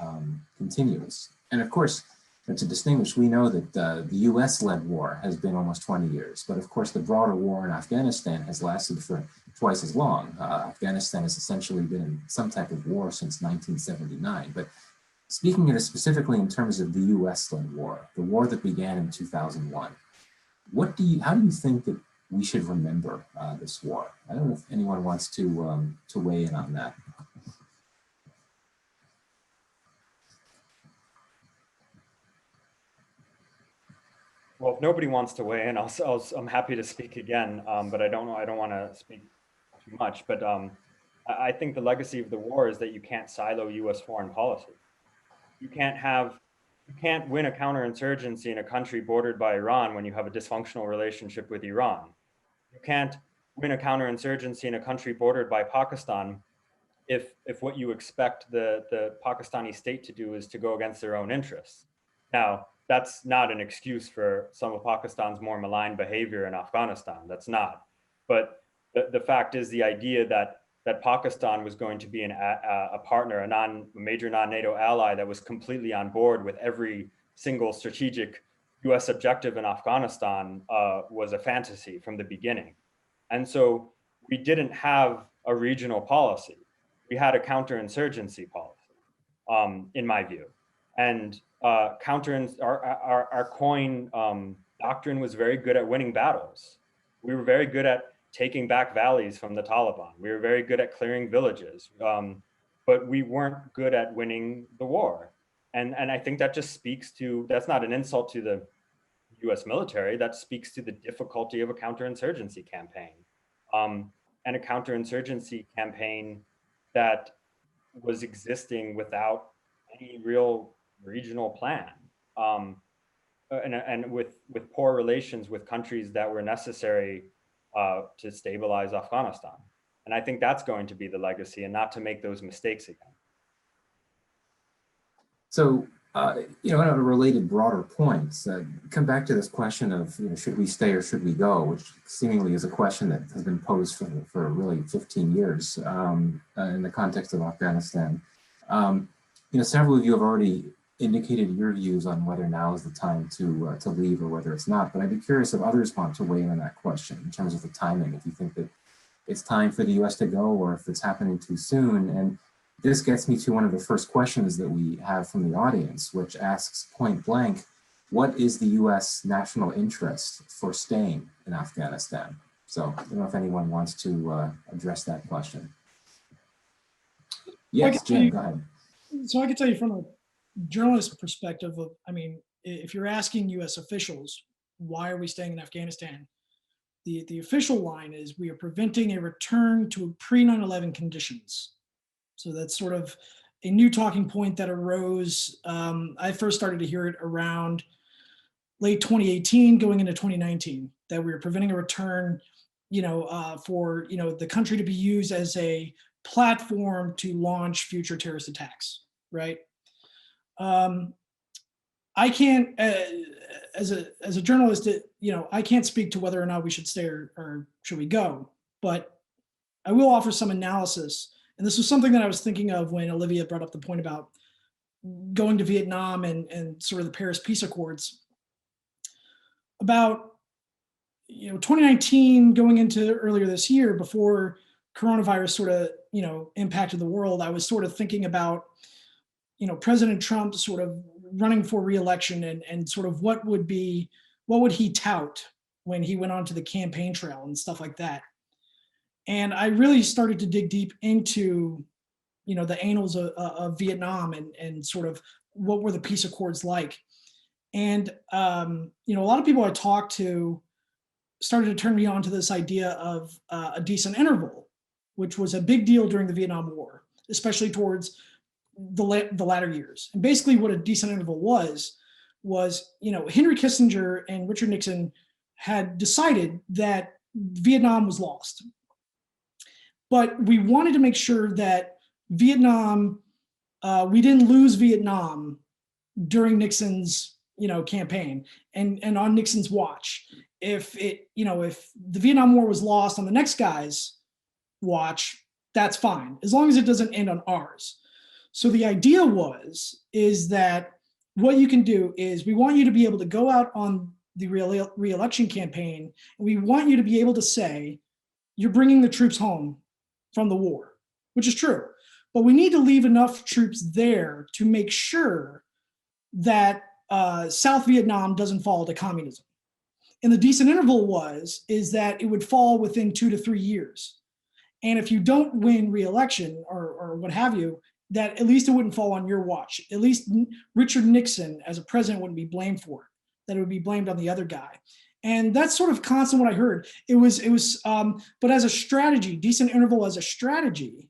continues. And of course, to distinguish, we know that the US-led war has been almost 20 years, but of course the broader war in Afghanistan has lasted for twice as long. Afghanistan has essentially been in some type of war since 1979. But speaking of it specifically in terms of the US-led war, the war that began in 2001, how do you think that we should remember this war? I don't know if anyone wants to weigh in on that. Well, if nobody wants to weigh in, I'm happy to speak again, but I don't want to speak too much. But I think the legacy of the war is that you can't silo US foreign policy. You can't win a counterinsurgency in a country bordered by Iran when you have a dysfunctional relationship with Iran. You can't win a counterinsurgency in a country bordered by Pakistan if what you expect the Pakistani state to do is to go against their own interests. Now, that's not an excuse for some of Pakistan's more malign behavior in Afghanistan. That's not. But the fact is, the idea that Pakistan was going to be a partner, a major non-NATO ally that was completely on board with every single strategic US objective in Afghanistan was a fantasy from the beginning. And so we didn't have a regional policy. We had a counterinsurgency policy, in my view. And our COIN doctrine was very good at winning battles. We were very good at taking back valleys from the Taliban. We were very good at clearing villages, but we weren't good at winning the war. And I think that just speaks to, that's not an insult to the US military, that speaks to the difficulty of a counterinsurgency campaign. And a counterinsurgency campaign that was existing without any real regional plan, and with poor relations with countries that were necessary to stabilize Afghanistan. And I think that's going to be the legacy, and not to make those mistakes again. So, on a related broader point, come back to this question of, should we stay or should we go, which seemingly is a question that has been posed for really 15 years in the context of Afghanistan. Several of you have already indicated your views on whether now is the time to leave or whether it's not. But I'd be curious if others want to weigh in on that question in terms of the timing, if you think that it's time for the US to go or if it's happening too soon. And this gets me to one of the first questions that we have from the audience, which asks point blank, what is the US national interest for staying in Afghanistan? So I don't know if anyone wants to address that question. Yes, Jim, go ahead. So I can tell you from a journalist perspective of, I mean, if you're asking US officials, why are we staying in Afghanistan? The official line is we are preventing a return to pre-9/11 conditions. So that's sort of a new talking point that arose. I first started to hear it around late 2018 going into 2019, that we were preventing a return, for, the country to be used as a platform to launch future terrorist attacks, right? I can't, as a journalist, I can't speak to whether or not we should stay or should we go, but I will offer some analysis. And this was something that I was thinking of when Olivia brought up the point about going to Vietnam and sort of the Paris Peace Accords. About 2019 going into earlier this year, before coronavirus sort of impacted the world, I was sort of thinking about President Trump sort of running for re-election and sort of what would he tout when he went onto the campaign trail and stuff like that. And I really started to dig deep into the annals of Vietnam and sort of what were the peace accords like. And a lot of people I talked to started to turn me on to this idea of a decent interval, which was a big deal during the Vietnam War, especially towards the latter years. And basically what a decent interval was Henry Kissinger and Richard Nixon had decided that Vietnam was lost. But we wanted to make sure that Vietnam, we didn't lose Vietnam during Nixon's campaign and on Nixon's watch. If the Vietnam War was lost on the next guy's watch, that's fine, as long as it doesn't end on ours. So the idea is that what you can do is we want you to be able to go out on the re-election campaign, and we want you to be able to say, you're bringing the troops home from the war, which is true. But we need to leave enough troops there to make sure that South Vietnam doesn't fall to communism. And the decent interval is that it would fall within 2 to 3 years. And if you don't win re-election or what have you, that at least it wouldn't fall on your watch. At least Richard Nixon as a president wouldn't be blamed for it, that it would be blamed on the other guy. And that's sort of constant what I heard. But as a strategy, decent interval as a strategy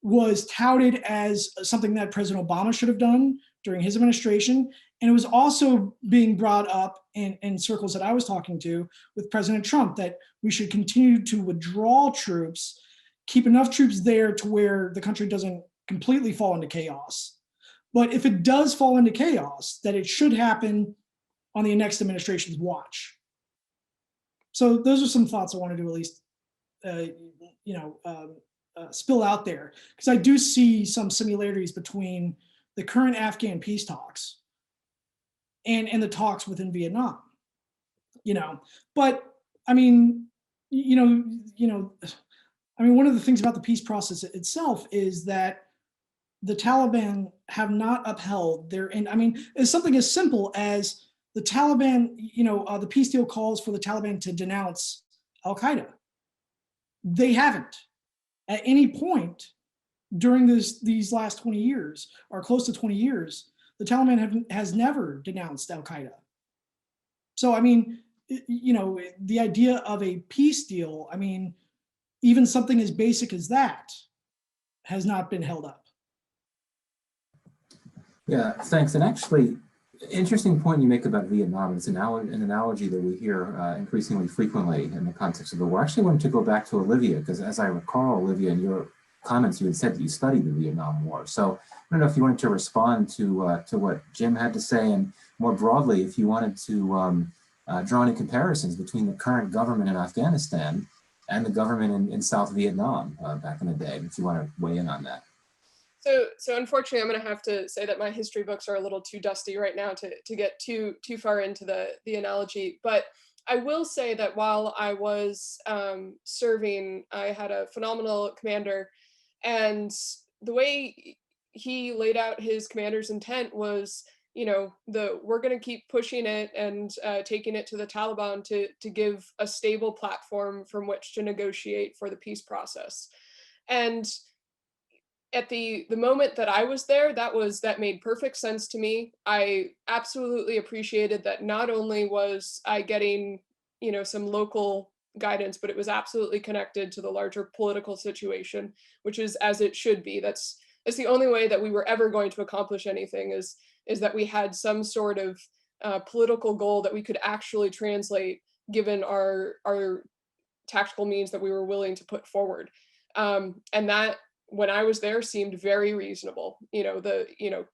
was touted as something that President Obama should have done during his administration. And it was also being brought up in circles that I was talking to with President Trump, that we should continue to withdraw troops, keep enough troops there to where the country doesn't completely fall into chaos. But if it does fall into chaos, that it should happen on the next administration's watch. So those are some thoughts I wanted to at least, spill out there, because I do see some similarities between the current Afghan peace talks and the talks within Vietnam. But I mean, one of the things about the peace process itself is that the Taliban have not upheld it's something as simple as the Taliban, the peace deal calls for the Taliban to denounce Al-Qaeda. They haven't at any point during these last 20 years or close to 20 years, the Taliban has never denounced Al-Qaeda. So, I mean, the idea of a peace deal, even something as basic as that has not been held up. Yeah, thanks. And actually, interesting point you make about Vietnam. It's an analogy that we hear increasingly frequently in the context of the war. I actually wanted to go back to Olivia, because as I recall, Olivia, in your comments, you had said that you studied the Vietnam War. So I don't know if you wanted to respond to what Jim had to say, and more broadly, if you wanted to draw any comparisons between the current government in Afghanistan and the government in South Vietnam back in the day, if you want to weigh in on that. So unfortunately, I'm going to have to say that my history books are a little too dusty right now to get too far into the analogy. But I will say that while I was serving, I had a phenomenal commander, and the way he laid out his commander's intent was, we're going to keep pushing it and taking it to the Taliban to give a stable platform from which to negotiate for the peace process. And at the moment that I was there, that made perfect sense to me. I absolutely appreciated that not only was I getting, some local guidance, but it was absolutely connected to the larger political situation, which is as it should be. That's the only way that we were ever going to accomplish anything is that we had some sort of political goal that we could actually translate given our tactical means that we were willing to put forward. And that, when I was there, seemed very reasonable.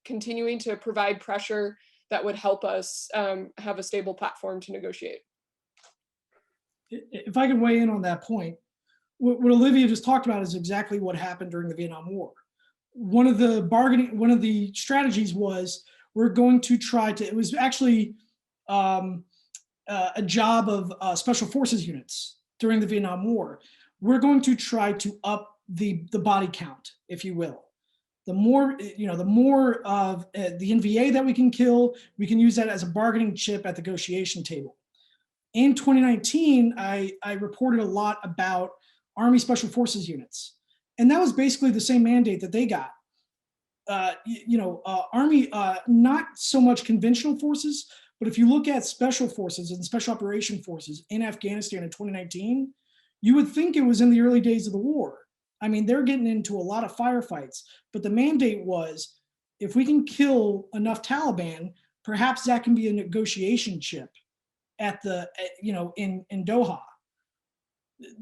Continuing to provide pressure that would help us have a stable platform to negotiate. If I can weigh in on that point, what Olivia just talked about is exactly what happened during the Vietnam War. One of the strategies was we're going to try to, it was actually a job of special forces units during the Vietnam War. We're going to try to up the body count, if you will. The more of the NVA that we can kill, we can use that as a bargaining chip at the negotiation table. In 2019, I reported a lot about Army Special Forces units, and that was basically the same mandate that they got. Army, not so much conventional forces, but if you look at special forces and special operation forces in Afghanistan in 2019, you would think it was in the early days of the war. I mean, they're getting into a lot of firefights, but the mandate was, if we can kill enough Taliban, perhaps that can be a negotiation chip at in Doha.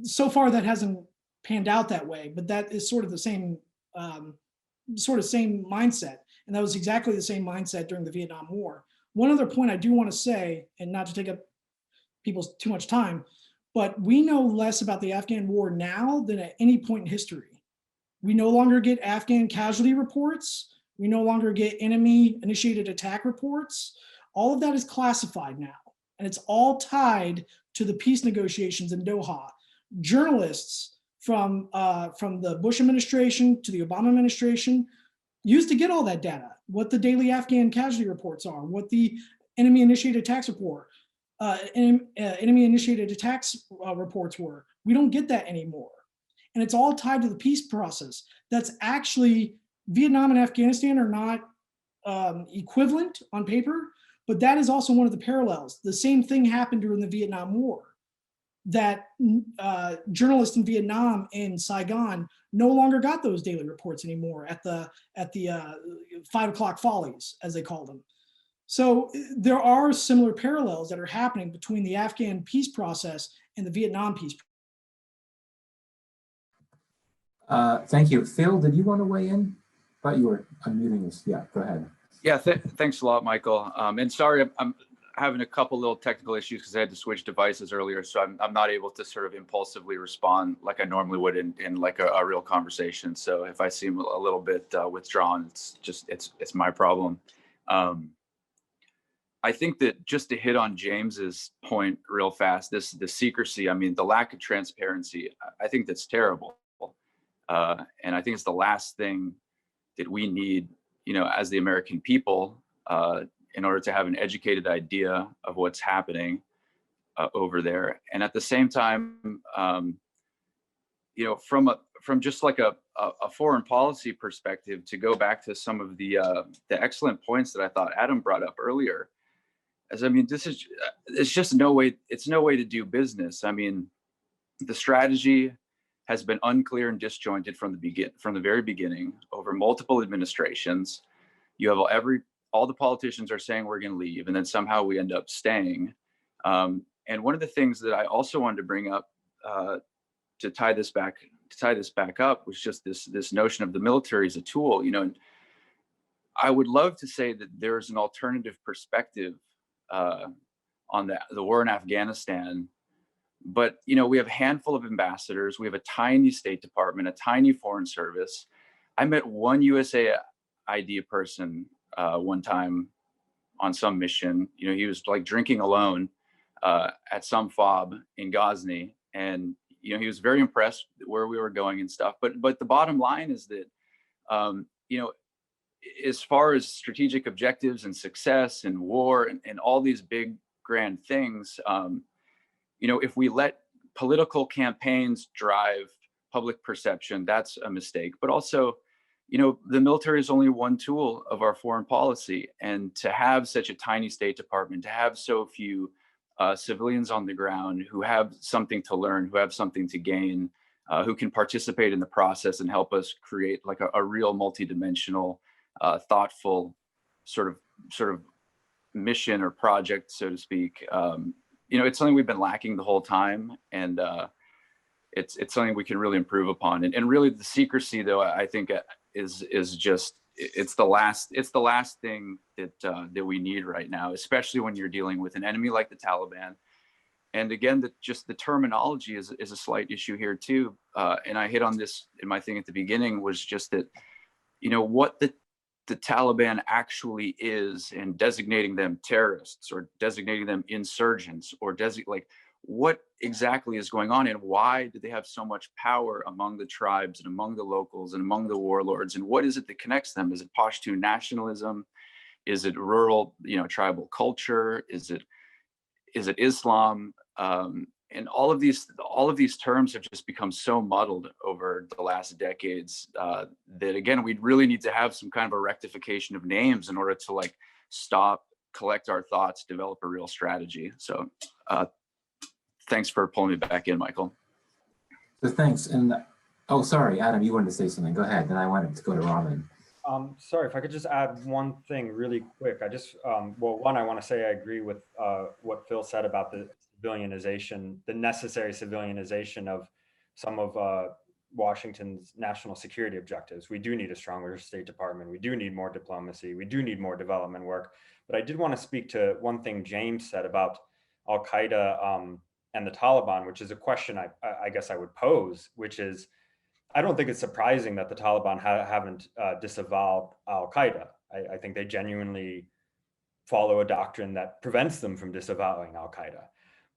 So far, that hasn't panned out that way, but that is sort of the same mindset. And that was exactly the same mindset during the Vietnam War. One other point I do want to say, and not to take up people's too much time, but we know less about the Afghan war now than at any point in history. We no longer get Afghan casualty reports. We no longer get enemy initiated attack reports. All of that is classified now. And it's all tied to the peace negotiations in Doha. Journalists from the Bush administration to the Obama administration used to get all that data, what the daily Afghan casualty reports are, what the enemy initiated attacks report, enemy initiated attacks reports were. We don't get that anymore. And it's all tied to the peace process. That's actually, Vietnam and Afghanistan are not equivalent on paper, but that is also one of the parallels. The same thing happened during the Vietnam War, that journalists in Vietnam in Saigon no longer got those daily reports anymore at the 5 o'clock follies, as they call them. So there are similar parallels that are happening between the Afghan peace process and the Vietnam peace process. Thank you. Phil, did you want to weigh in? I thought you were unmuting us. Yeah, go ahead. Yeah, thanks a lot, Michael. And sorry, I'm having a couple little technical issues because I had to switch devices earlier, so I'm not able to sort of impulsively respond like I normally would in like a real conversation. So if I seem a little bit withdrawn, it's my problem. I think that just to hit on James's point real fast, the secrecy, I mean, the lack of transparency, I think that's terrible. And I think it's the last thing that we need, as the American people, in order to have an educated idea of what's happening over there. And at the same time, from just like a foreign policy perspective, to go back to some of the excellent points that I thought Adam brought up earlier, it's just no way to do business. I mean, the strategy has been unclear and disjointed from the very beginning over multiple administrations. You have all the politicians are saying we're going to leave, and then somehow we end up staying. And one of the things that I also wanted to bring up to tie this back up was just this notion of the military as a tool. And I would love to say that there's an alternative perspective on the war in Afghanistan. But, we have a handful of ambassadors. We have a tiny State Department, a tiny Foreign Service. I met one USAID person one time on some mission. You know, he was like drinking alone at some fob in Ghazni, and you know, he was very impressed where we were going and stuff. But the bottom line is that you know, as far as strategic objectives and success and war and all these big grand things, you know, if we let political campaigns drive public perception, that's a mistake. But also, you know, the military is only one tool of our foreign policy, and to have such a tiny State Department, to have so few civilians on the ground who have something to learn, who have something to gain, who can participate in the process and help us create like a real multidimensional, thoughtful sort of mission or project, so to speak. You know, it's something we've been lacking the whole time, and it's something we can really improve upon. And really, the secrecy, though, I think is just it's the last thing that we need right now, especially when you're dealing with an enemy like the Taliban. And again, just the terminology is a slight issue here too. And I hit on this in my thing at the beginning, was just that, you know, what the Taliban actually is, and designating them terrorists or designating them insurgents or like what exactly is going on, and why do they have so much power among the tribes and among the locals and among the warlords, and what is it that connects them? Is it Pashtun nationalism? Is it rural, you know, tribal culture? Is it Islam? And all of these terms have just become so muddled over the last decades that, again, we'd really need to have some kind of a rectification of names in order to like stop, collect our thoughts, develop a real strategy. So thanks for pulling me back in, Michael. So thanks. And oh, sorry, Adam, you wanted to say something. Go ahead. Then I wanted to go to Robin. Sorry, if I could just add one thing really quick. I just, well, one, I want to say I agree with what Phil said about the civilianization, the necessary civilianization of some of Washington's national security objectives. We do need a stronger State Department. We do need more diplomacy. We do need more development work. But I did want to speak to one thing James said about Al-Qaeda and the Taliban, which is a question I guess I would pose, which is, I don't think it's surprising that the Taliban haven't disavowed Al-Qaeda. I think they genuinely follow a doctrine that prevents them from disavowing Al-Qaeda.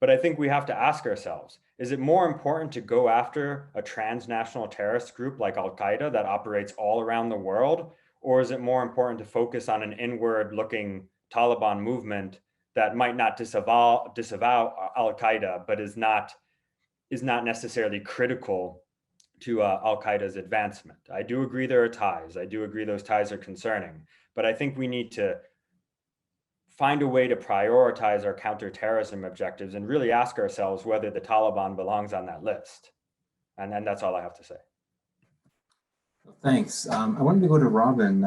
But I think we have to ask ourselves, is it more important to go after a transnational terrorist group like Al-Qaeda that operates all around the world? Or is it more important to focus on an inward-looking Taliban movement that might not disavow Al-Qaeda, but is not necessarily critical to Al-Qaeda's advancement? I do agree there are ties. I do agree those ties are concerning, but I think we need to find a way to prioritize our counterterrorism objectives and really ask ourselves whether the Taliban belongs on that list. And then that's all I have to say. Thanks. I wanted to go to Robin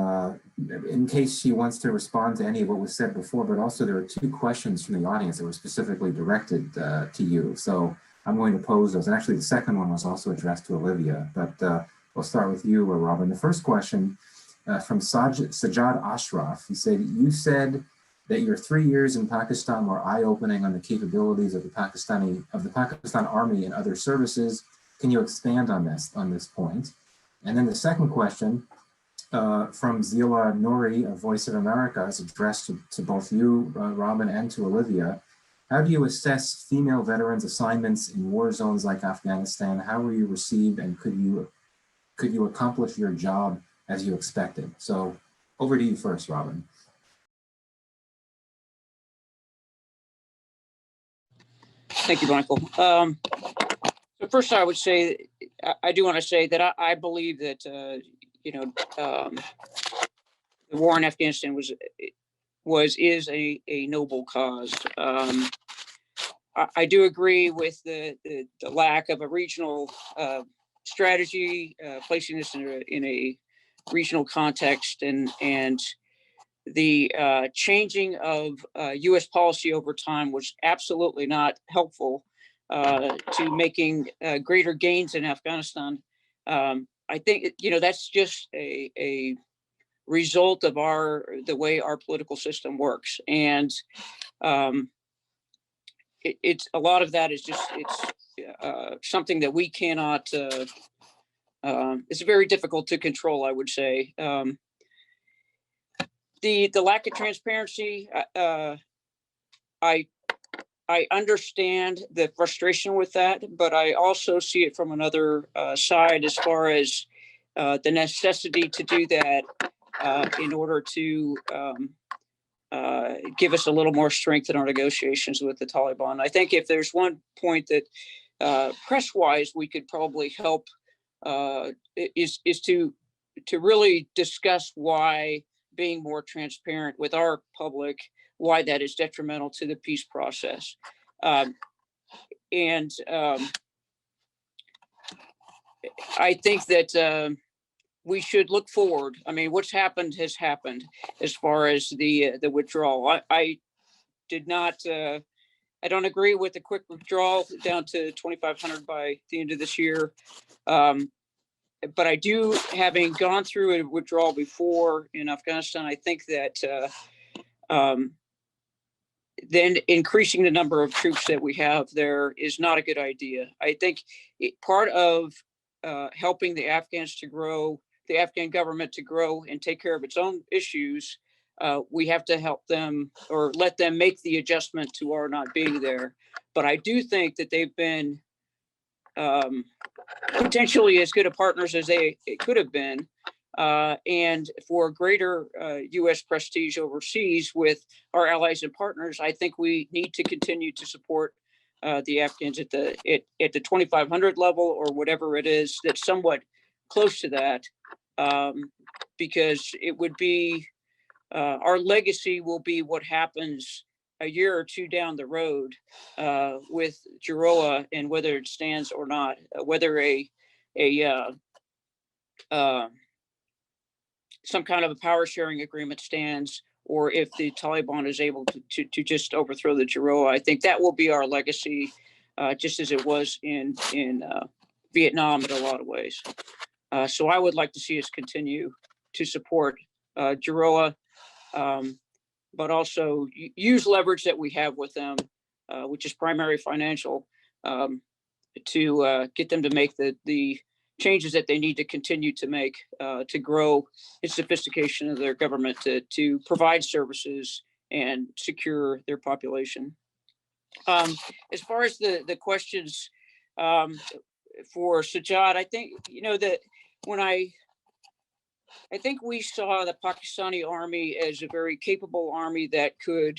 in case she wants to respond to any of what was said before, but also there are two questions from the audience that were specifically directed to you. So I'm going to pose those. And actually the second one was also addressed to Olivia, but we'll start with you, Robin. The first question from Sajjad Ashraf. He said, you said that your 3 years in Pakistan were eye-opening on the capabilities of the Pakistan Army and other services. Can you expand on this point? And then the second question from Zila Nouri of Voice of America is addressed to both you, Robin, and to Olivia. How do you assess female veterans' assignments in war zones like Afghanistan? How were you received, and could you accomplish your job as you expected? So over to you first, Robin. Thank you, Michael. So first, I would say, I do want to say that I believe that, the war in Afghanistan is a noble cause. I do agree with the lack of a regional strategy, placing this in a regional context, and the changing of U.S. policy over time was absolutely not helpful to making greater gains in Afghanistan. I think that's just a result of the way our political system works, and it's a lot of that is just something that we cannot it's very difficult to control, I would say. The lack of transparency, I understand the frustration with that, but I also see it from another side as far as the necessity to do that in order to give us a little more strength in our negotiations with the Taliban. I think if there's one point that press-wise we could probably help is to really discuss why being more transparent with our public, why that is detrimental to the peace process. And I think that we should look forward. I mean, what's happened has happened as far as the withdrawal. I did not, I don't agree with the quick withdrawal down to 2,500 by the end of this year. But I do, having gone through a withdrawal before in Afghanistan, I think that then increasing the number of troops that we have there is not a good idea. I think part of helping the Afghans to grow, the Afghan government to grow and take care of its own issues, we have to help them or let them make the adjustment to our not being there. But I do think that they've been potentially as good a partners as they could have been. And for greater U.S. prestige overseas with our allies and partners, I think we need to continue to support the Afghans at the 2,500 level or whatever it is that's somewhat close to that, because it would be our legacy will be what happens a year or two down the road with JAROA and whether it stands or not, whether some kind of a power sharing agreement stands, or if the Taliban is able to just overthrow the JAROA. I think that will be our legacy, just as it was in Vietnam in a lot of ways. So I would like to see us continue to support JAROA, but also use leverage that we have with them, which is primary financial, to get them to make the changes that they need to continue to make to grow its sophistication of their government to provide services and secure their population. As far as the questions for Sajjad, I think, that when I think we saw the Pakistani army as a very capable army that could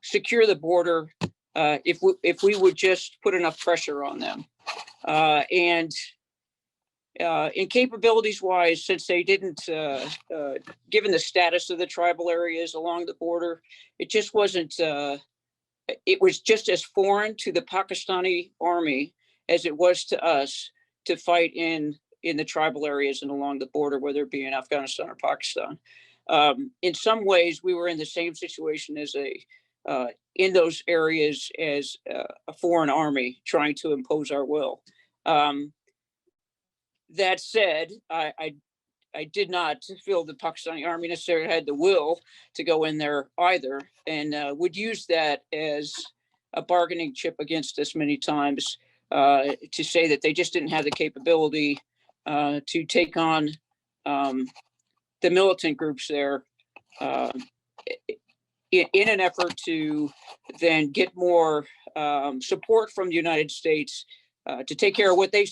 secure the border if we would just put enough pressure on them. And in capabilities wise, since they didn't, given the status of the tribal areas along the border, it just wasn't, it was just as foreign to the Pakistani army as it was to us to fight in the tribal areas and along the border, whether it be in Afghanistan or Pakistan. In some ways, we were in the same situation as in those areas as a foreign army trying to impose our will. That said, I did not feel the Pakistani army necessarily had the will to go in there either, and would use that as a bargaining chip against us many times to say that they just didn't have the capability to take on the militant groups there in an effort to then get more support from the United States to take care of what they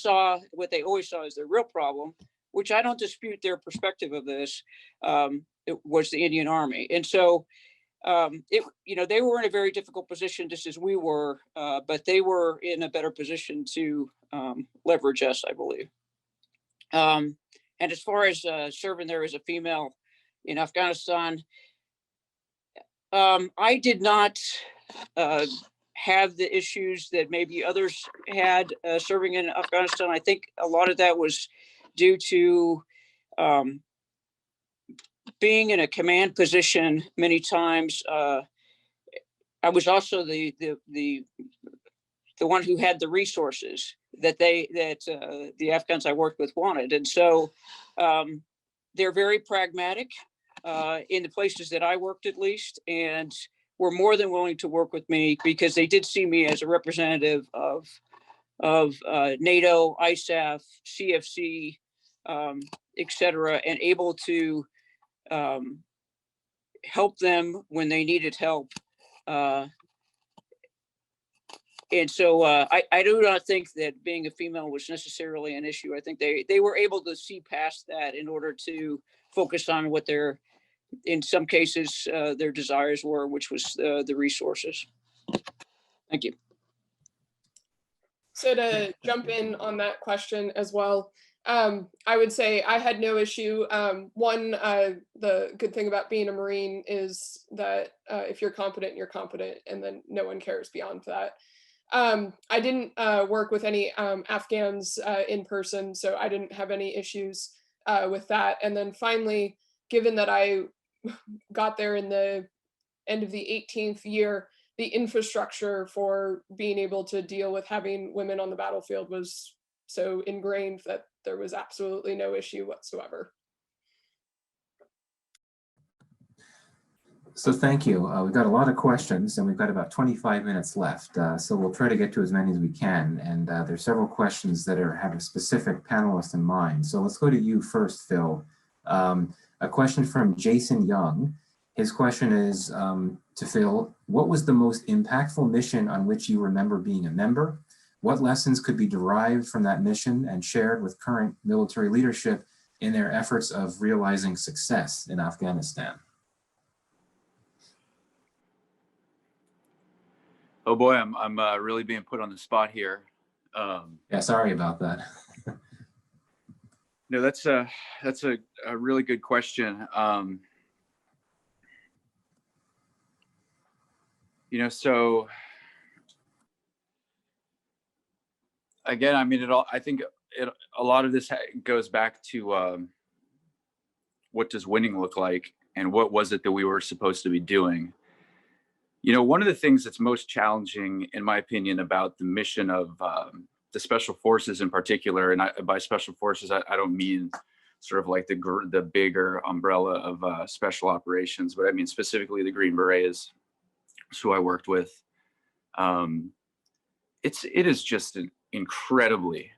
always saw as their real problem, which I don't dispute their perspective of this, it was the Indian Army. And so they were in a very difficult position just as we were, but they were in a better position to leverage us, I believe. And as far as serving there as a female in Afghanistan, I did not have the issues that maybe others had serving in Afghanistan. I think a lot of that was due to being in a command position many times. I was also the one who had the resources that the Afghans I worked with wanted. And so they're very pragmatic in the places that I worked, at least, and were more than willing to work with me because they did see me as a representative of of NATO, ISAF, CFC, et cetera, and able to help them when they needed help. And so I do not think that being a female was necessarily an issue. I think they were able to see past that in order to focus on what their, in some cases, their desires were, which was the resources. Thank you. So to jump in on that question as well, I would say I had no issue. One, the good thing about being a Marine is that if you're competent, you're competent, and then no one cares beyond that. I didn't work with any Afghans in person, so I didn't have any issues with that. And then finally, given that I got there in the end of the 18th year, the infrastructure for being able to deal with having women on the battlefield was so ingrained that there was absolutely no issue whatsoever. So thank you. We've got a lot of questions and we've got about 25 minutes left. So we'll try to get to as many as we can. And there's several questions that have a specific panelist in mind. So let's go to you first, Phil. A question from Jason Young. His question is to Phil, what was the most impactful mission on which you remember being a member? What lessons could be derived from that mission and shared with current military leadership in their efforts of realizing success in Afghanistan? Oh boy, I'm really being put on the spot here. Yeah, sorry about that. No, that's a really good question. So again, I mean, I think a lot of this goes back to what does winning look like and what was it that we were supposed to be doing? One of the things that's most challenging, in my opinion, about the mission of the Special Forces in particular, and by Special Forces, I don't mean sort of like the bigger umbrella of special operations, but I mean specifically the Green Berets, who I worked with. It is just an incredibly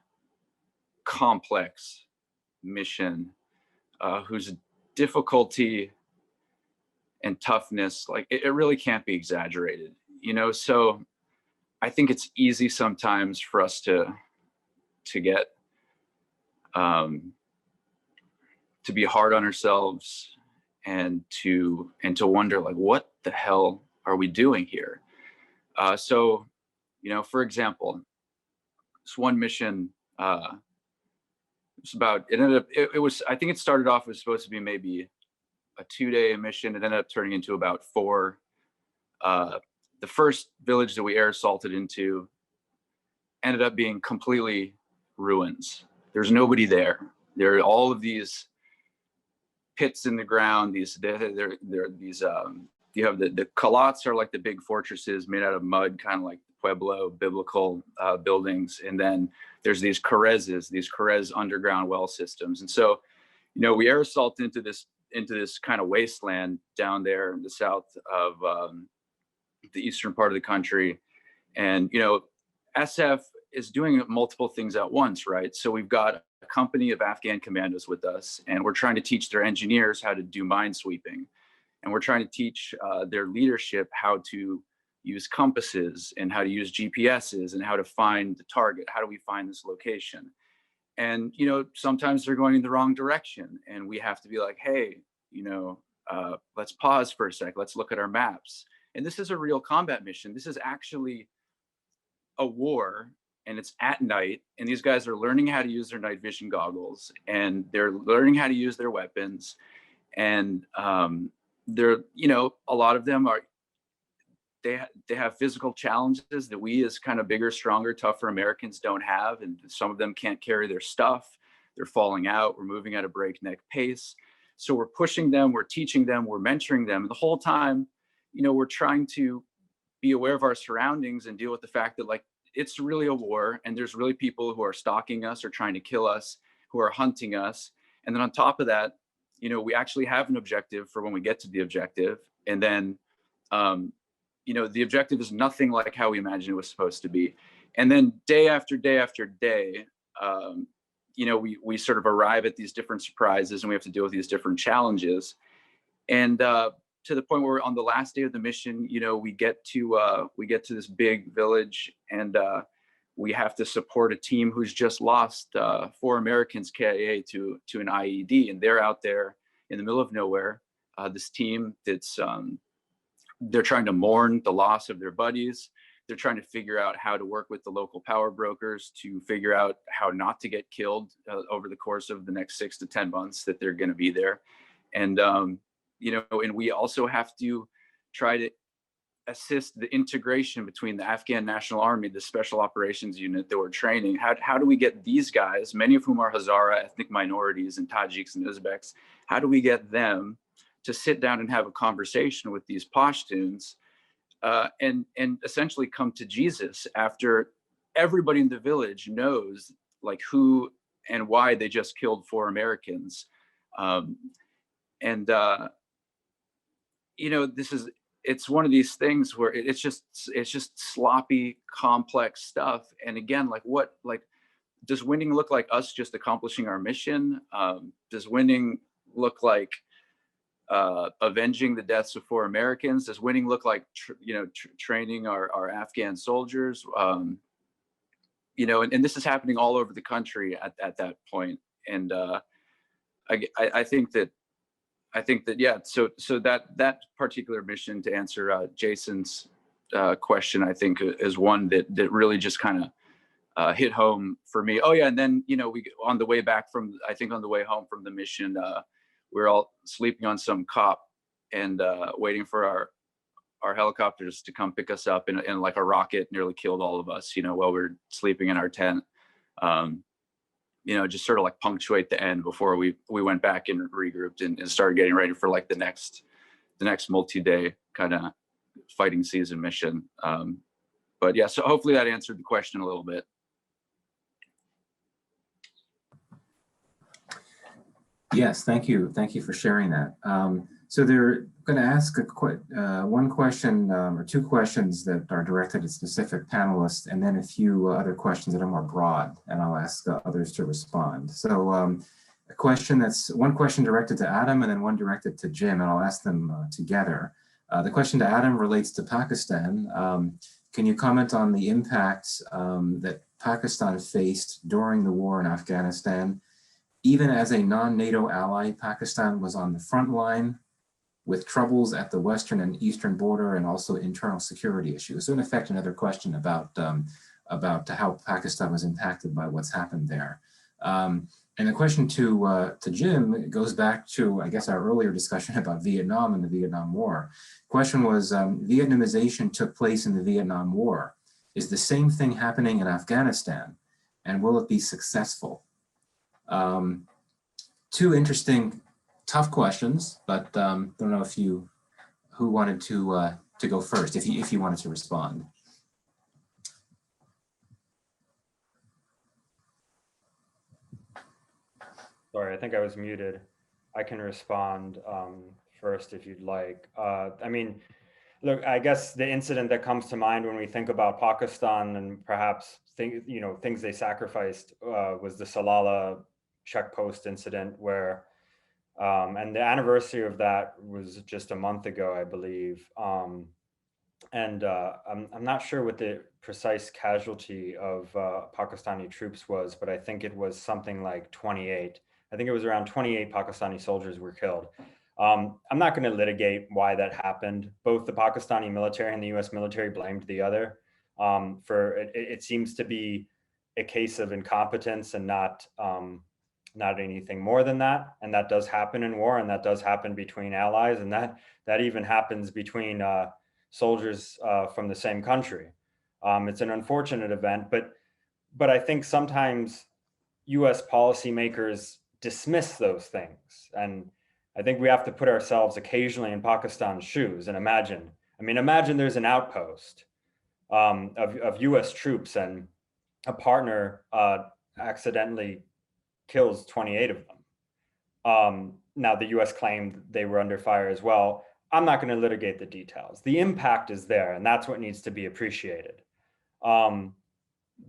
complex mission whose difficulty and toughness, like it really can't be exaggerated, so I think it's easy sometimes for us to get to be hard on ourselves and to wonder, like, what the hell are we doing here? So for example, this one mission, it was I think it started off, it was supposed to be maybe a 2-day mission. It ended up turning into about 4. The first village that we air assaulted into ended up being completely ruins. There's nobody there. There are all of these pits in the ground. You have the kalats are like the big fortresses made out of mud, kind of like Pueblo biblical buildings. And then there's these Kerez underground well systems. And so, we air assault into this kind of wasteland down there in the south of the eastern part of the country. And, SF is doing multiple things at once, right? So we've got a company of Afghan commandos with us, and we're trying to teach their engineers how to do mine sweeping. And we're trying to teach their leadership how to use compasses and how to use GPSs and how to find the target. How do we find this location? And, sometimes they're going in the wrong direction, and we have to be like, hey, let's pause for a sec. Let's look at our maps. And this is a real combat mission. This is actually a war, and it's at night, and these guys are learning how to use their night vision goggles, and they're learning how to use their weapons. And they're, a lot of them are, they have physical challenges that we as kind of bigger, stronger, tougher Americans don't have. And some of them can't carry their stuff. They're falling out. We're moving at a breakneck pace. So we're pushing them, we're teaching them, we're mentoring them. The whole time, we're trying to be aware of our surroundings and deal with the fact that, like, it's really a war, and there's really people who are stalking us or trying to kill us, who are hunting us. And then on top of that, we actually have an objective for when we get to the objective. And then, the objective is nothing like how we imagined it was supposed to be. And then day after day after day, you know, we sort of arrive at these different surprises and we have to deal with these different challenges. And to the point where on the last day of the mission, you know, we get to this big village, and we have to support a team who's just lost 4 Americans KIA to an IED, and they're out there in the middle of nowhere. This team that's they're trying to mourn the loss of their buddies. They're trying to figure out how to work with the local power brokers to figure out how not to get killed over the course of the next 6 to 10 months that they're going to be there. And you know, and we also have to try to assist the integration between the Afghan National Army, the Special Operations Unit that we're training. How do we get these guys, many of whom are Hazara ethnic minorities and Tajiks and Uzbeks, how do we get them to sit down and have a conversation with these Pashtuns and essentially come to Jesus after everybody in the village knows like who and why they just killed 4 Americans. You know, it's one of these things where it's just sloppy, complex stuff. And again, does winning look like us just accomplishing our mission? Does winning look like avenging the deaths of 4 Americans? Does winning look like, training our Afghan soldiers? You know, and this is happening all over the country at that point. And I think that, yeah, so that particular mission, to answer Jason's question, I think is one that really just kind of hit home for me. Oh yeah, and then, you know, on the way home from the mission, we were all sleeping on some cop and waiting for our helicopters to come pick us up, in like a rocket nearly killed all of us, you know, while we were sleeping in our tent. You know, just sort of like punctuate the end before we went back and regrouped and started getting ready for like the next multi-day kind of fighting season mission. But yeah, so hopefully that answered the question a little bit. Yes, thank you. Thank you for sharing that. So they're going to ask one question or 2 questions that are directed at specific panelists, and then a few other questions that are more broad, and I'll ask others to respond. So one question directed to Adam, and then one directed to Jim, and I'll ask them together. The question to Adam relates to Pakistan. Can you comment on the impacts that Pakistan faced during the war in Afghanistan? Even as a non-NATO ally, Pakistan was on the front line with troubles at the western and eastern border, and also internal security issues. So in effect, another question about how Pakistan was impacted by what's happened there. And the question to Jim goes back to, I guess, our earlier discussion about Vietnam and the Vietnam War. Question was, Vietnamization took place in the Vietnam War. Is the same thing happening in Afghanistan? And will it be successful? 2 interesting, tough questions, but don't know who wanted to go first, if you wanted to respond. Sorry, I think I was muted. I can respond first if you'd like. I mean, look, I guess the incident that comes to mind when we think about Pakistan and perhaps things they sacrificed was the Salalah checkpost incident, where and the anniversary of that was just a month ago, I believe. I'm not sure what the precise casualty of Pakistani troops was, but I think it was something like 28. I think it was around 28 Pakistani soldiers were killed. I'm not going to litigate why that happened. Both the Pakistani military and the US military blamed the other. It seems to be a case of incompetence and not anything more than that. And that does happen in war, and that does happen between allies, and that even happens between soldiers from the same country. It's an unfortunate event, but I think sometimes US policymakers dismiss those things. And I think we have to put ourselves occasionally in Pakistan's shoes and imagine there's an outpost of US troops, and a partner accidentally kills 28 of them. Now the US claimed they were under fire as well. I'm not going to litigate the details. The impact is there, and that's what needs to be appreciated.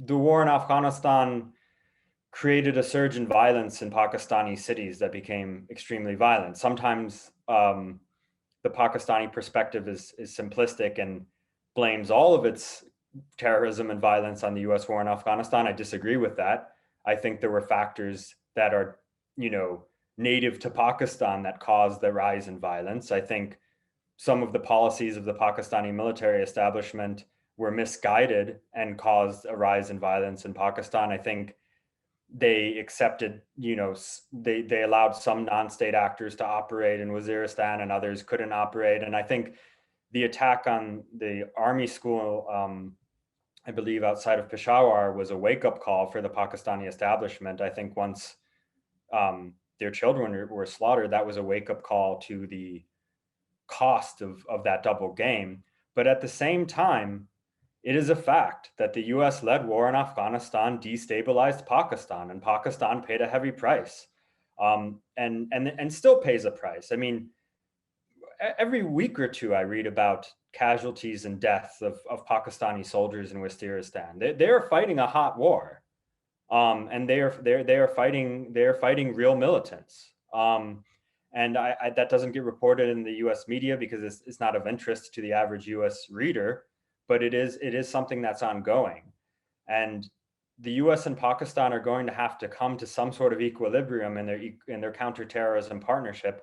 the war in Afghanistan created a surge in violence in Pakistani cities that became extremely violent. Sometimes the Pakistani perspective is simplistic and blames all of its terrorism and violence on the US war in Afghanistan. I disagree with that. I think there were factors that are, native to Pakistan that caused the rise in violence. I think some of the policies of the Pakistani military establishment were misguided and caused a rise in violence in Pakistan. I think they accepted, they allowed some non-state actors to operate in Waziristan and others couldn't operate. And I think the attack on the army school, I believe outside of Peshawar, was a wake-up call for the Pakistani establishment. I think once their children were slaughtered, that was a wake-up call to the cost of that double game. But at the same time, it is a fact that the US-led war in Afghanistan destabilized Pakistan, and Pakistan paid a heavy price, and still pays a price. I mean, every week or two, I read about casualties and deaths of Pakistani soldiers in Waziristan. They are fighting a hot war, and they are fighting real militants. And that doesn't get reported in the U.S. media because it's not of interest to the average U.S. reader, but it is something that's ongoing. And the U.S. and Pakistan are going to have to come to some sort of equilibrium in their counterterrorism partnership.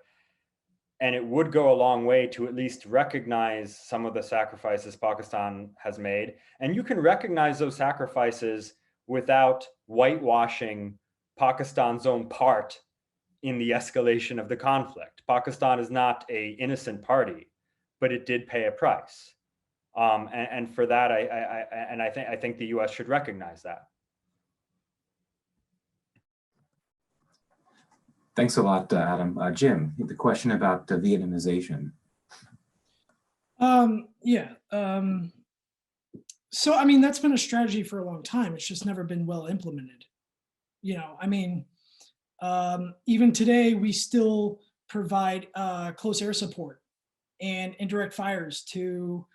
And it would go a long way to at least recognize some of the sacrifices Pakistan has made. And you can recognize those sacrifices without whitewashing Pakistan's own part in the escalation of the conflict. Pakistan is not an innocent party, but it did pay a price. And for that, I think the U.S. should recognize that. Thanks a lot, Adam. Jim, the question about Vietnamization. So, I mean, that's been a strategy for a long time. It's just never been well implemented. Even today, we still provide close air support and indirect fires to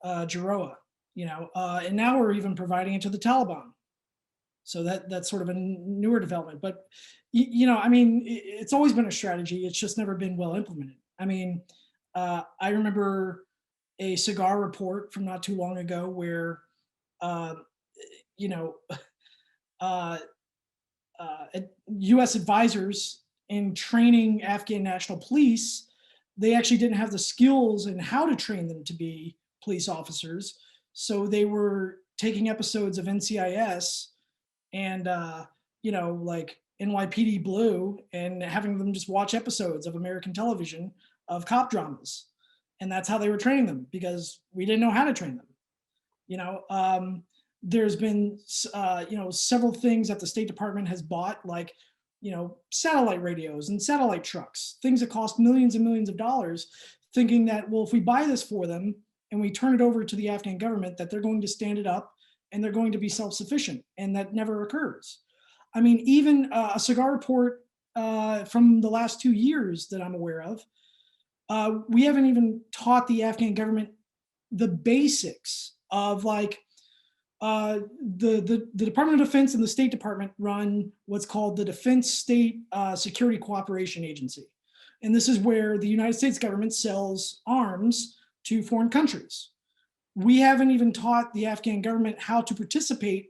Jaroa, and now we're even providing it to the Taliban. So that's sort of a newer development. But, it's always been a strategy. It's just never been well implemented. I remember a cigar report from not too long ago where, U.S. advisors in training Afghan National Police, they actually didn't have the skills in how to train them to be police officers. So they were taking episodes of NCIS and, like NYPD Blue and having them just watch episodes of American television of cop dramas. And that's how they were training them because we didn't know how to train them. There's been, several things that the State Department has bought, like, satellite radios and satellite trucks, things that cost millions and millions of dollars, thinking that, well, if we buy this for them and we turn it over to the Afghan government, that they're going to stand it up and they're going to be self-sufficient. And that never occurs. Even a cigar report from the last 2 years that I'm aware of, we haven't even taught the Afghan government the basics of the Department of Defense and the State Department run what's called the Defense State Security Cooperation Agency. And this is where the United States government sells arms to foreign countries. We haven't even taught the Afghan government how to participate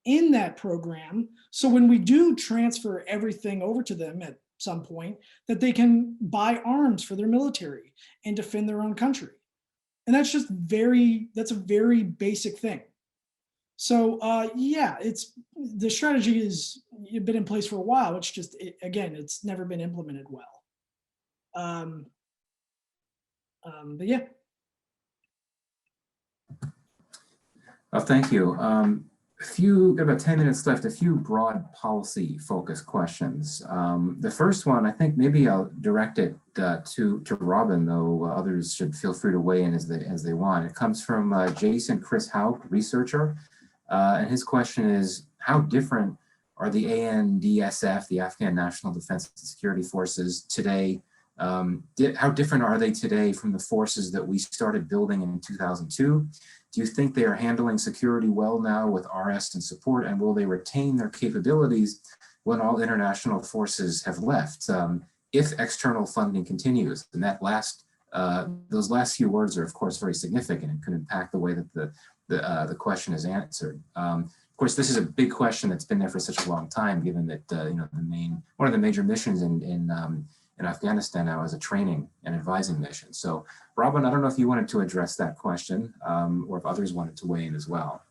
in that program. So when we do transfer everything over to them at some point, that they can buy arms for their military and defend their own country. And that's a very basic thing. So the strategy has been in place for a while. It's just, it's never been implemented well. But yeah. Well, thank you. Got about 10 minutes left, a few broad policy focused questions. The first one, I think maybe I'll direct it to Robin, though others should feel free to weigh in as they want. It comes from Jason Chris Hauk, researcher. And his question is, how different are the ANDSF, the Afghan National Defense and Security Forces today? How different are they today from the forces that we started building in 2002? Do you think they are handling security well now with RS and support, and will they retain their capabilities when all international forces have left, if external funding continues? And that those last few words are, of course, very significant and could impact the way that the question is answered. Of course, this is a big question that's been there for such a long time, given that one of the major missions in Afghanistan now is a training and advising mission. So, Robin, I don't know if you wanted to address that question, or if others wanted to weigh in as well.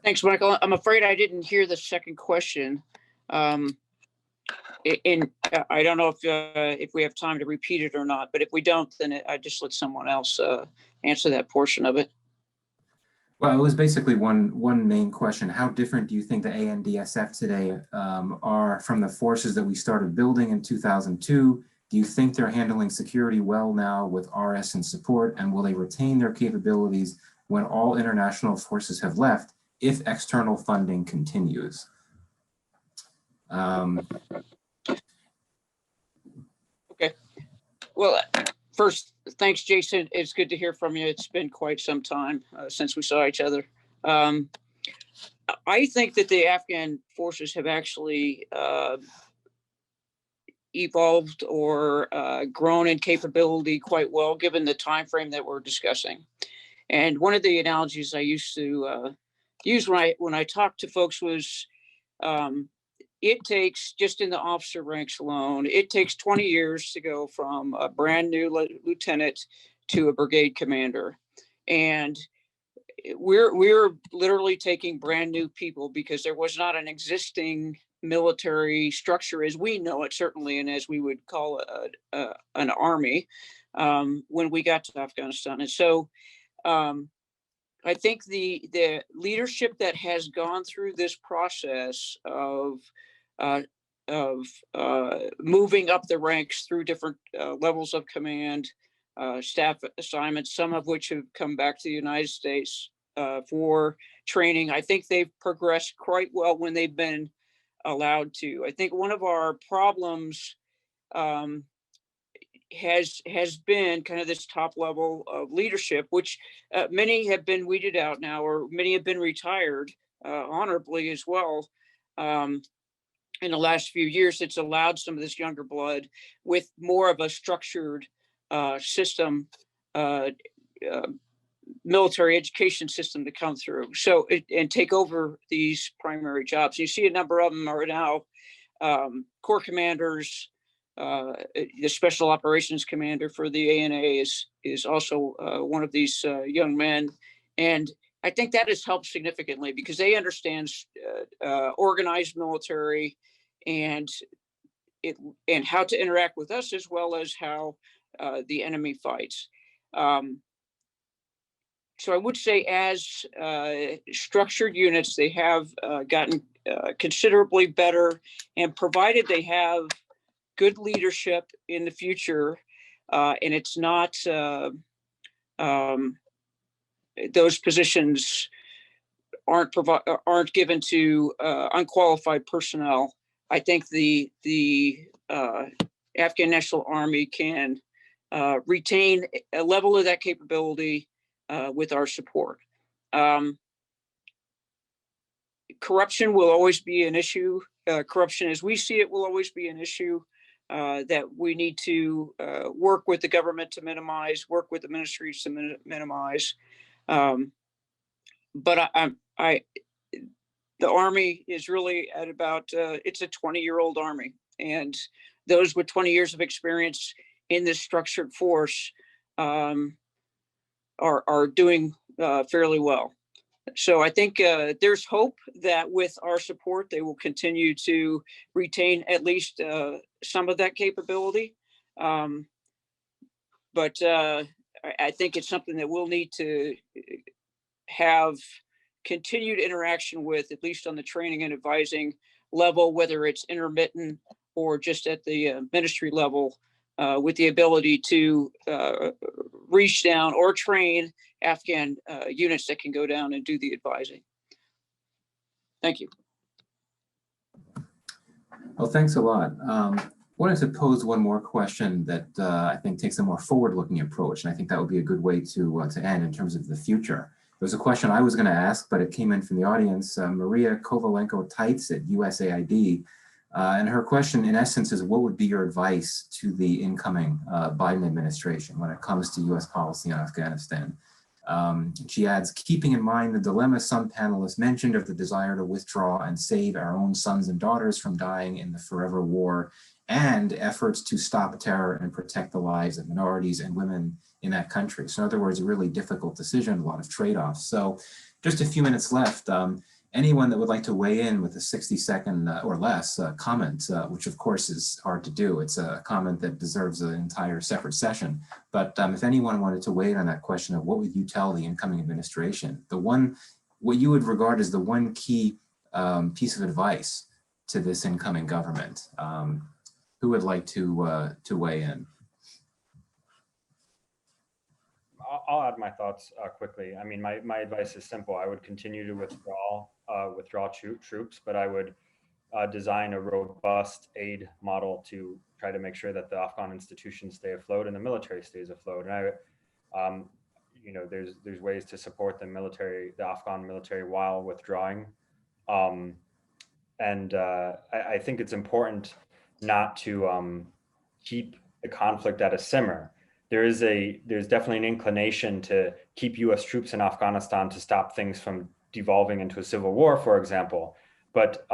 Thanks, Michael. I'm afraid I didn't hear the second question. I don't know if we have time to repeat it or not, but if we don't, then I just let someone else answer that portion of it. Well, it was basically one main question. How different do you think the ANDSF today are from the forces that we started building in 2002? Do you think they're handling security well now with RS and support, and will they retain their capabilities when all international forces have left if external funding continues? Okay. Well, first, thanks, Jason. It's good to hear from you. It's been quite some time since we saw each other. I think that the Afghan forces have actually evolved or grown in capability quite well, given the time frame that we're discussing. And one of the analogies I used to use when I talk to folks was, it takes, just in the officer ranks alone, it takes 20 years to go from a brand new lieutenant to a brigade commander. And we're literally taking brand new people because there was not an existing military structure as we know it, certainly, and as we would call an army when we got to Afghanistan. And so I think the leadership that has gone through this process of moving up the ranks through different levels of command, staff assignments, some of which have come back to the United States for training. I think they've progressed quite well when they've been allowed to. I think one of our problems has been kind of this top level of leadership, which many have been weeded out now, or many have been retired honorably as well. In the last few years, it's allowed some of this younger blood with more of a structured system, military education system to come through. So and take over these primary jobs. You see a number of them are now corps commanders. The special operations commander for the ANA is also one of these young men. And I think that has helped significantly because they understand organized military and how to interact with us as well as how the enemy fights. So I would say as structured units, they have gotten considerably better, and provided they have good leadership in the future, and it's not those positions aren't given to unqualified personnel. I think the Afghan National Army can retain a level of that capability with our support. Corruption will always be an issue. Corruption, as we see it, will always be an issue that we need to work with the government to minimize, work with the ministries to minimize. But the Army is really at about, it's a 20-year-old Army. And those with 20 years of experience in this structured force are doing fairly well. So I think there's hope that with our support, they will continue to retain at least some of that capability. But I think it's something that we'll need to have continued interaction with, at least on the training and advising level, whether it's intermittent or just at the ministry level, with the ability to reach down or train Afghan units that can go down and do the advising. Thank you. Well, thanks a lot. wanted to pose one more question that I think takes a more forward-looking approach, and I think that would be a good way to end in terms of the future. It was a question I was going to ask, but it came in from the audience. Maria Kovalenko-Teitz at USAID, and her question, in essence, is what would be your advice to the incoming Biden administration when it comes to U.S. policy on Afghanistan? She adds, keeping in mind the dilemma some panelists mentioned of the desire to withdraw and save our own sons and daughters from dying in the forever war, and efforts to stop terror and protect the lives of minorities and women in that country. So in other words, a really difficult decision, a lot of trade-offs. So just a few minutes left. Anyone that would like to weigh in with a 60-second or less comment, which of course is hard to do. It's a comment that deserves an entire separate session. But if anyone wanted to weigh in on that question of what would you tell the incoming administration, what you would regard as the one key piece of advice to this incoming government, who would like to weigh in? I'll add my thoughts quickly. I mean, my advice is simple. I would continue to withdraw troops, but I would design a robust aid model to try to make sure that the Afghan institutions stay afloat and the military stays afloat. And you know, there's ways to support the Afghan military while withdrawing. I think it's important not to keep the conflict at a simmer. There's definitely an inclination to keep US troops in Afghanistan to stop things from devolving into a civil war, for example, but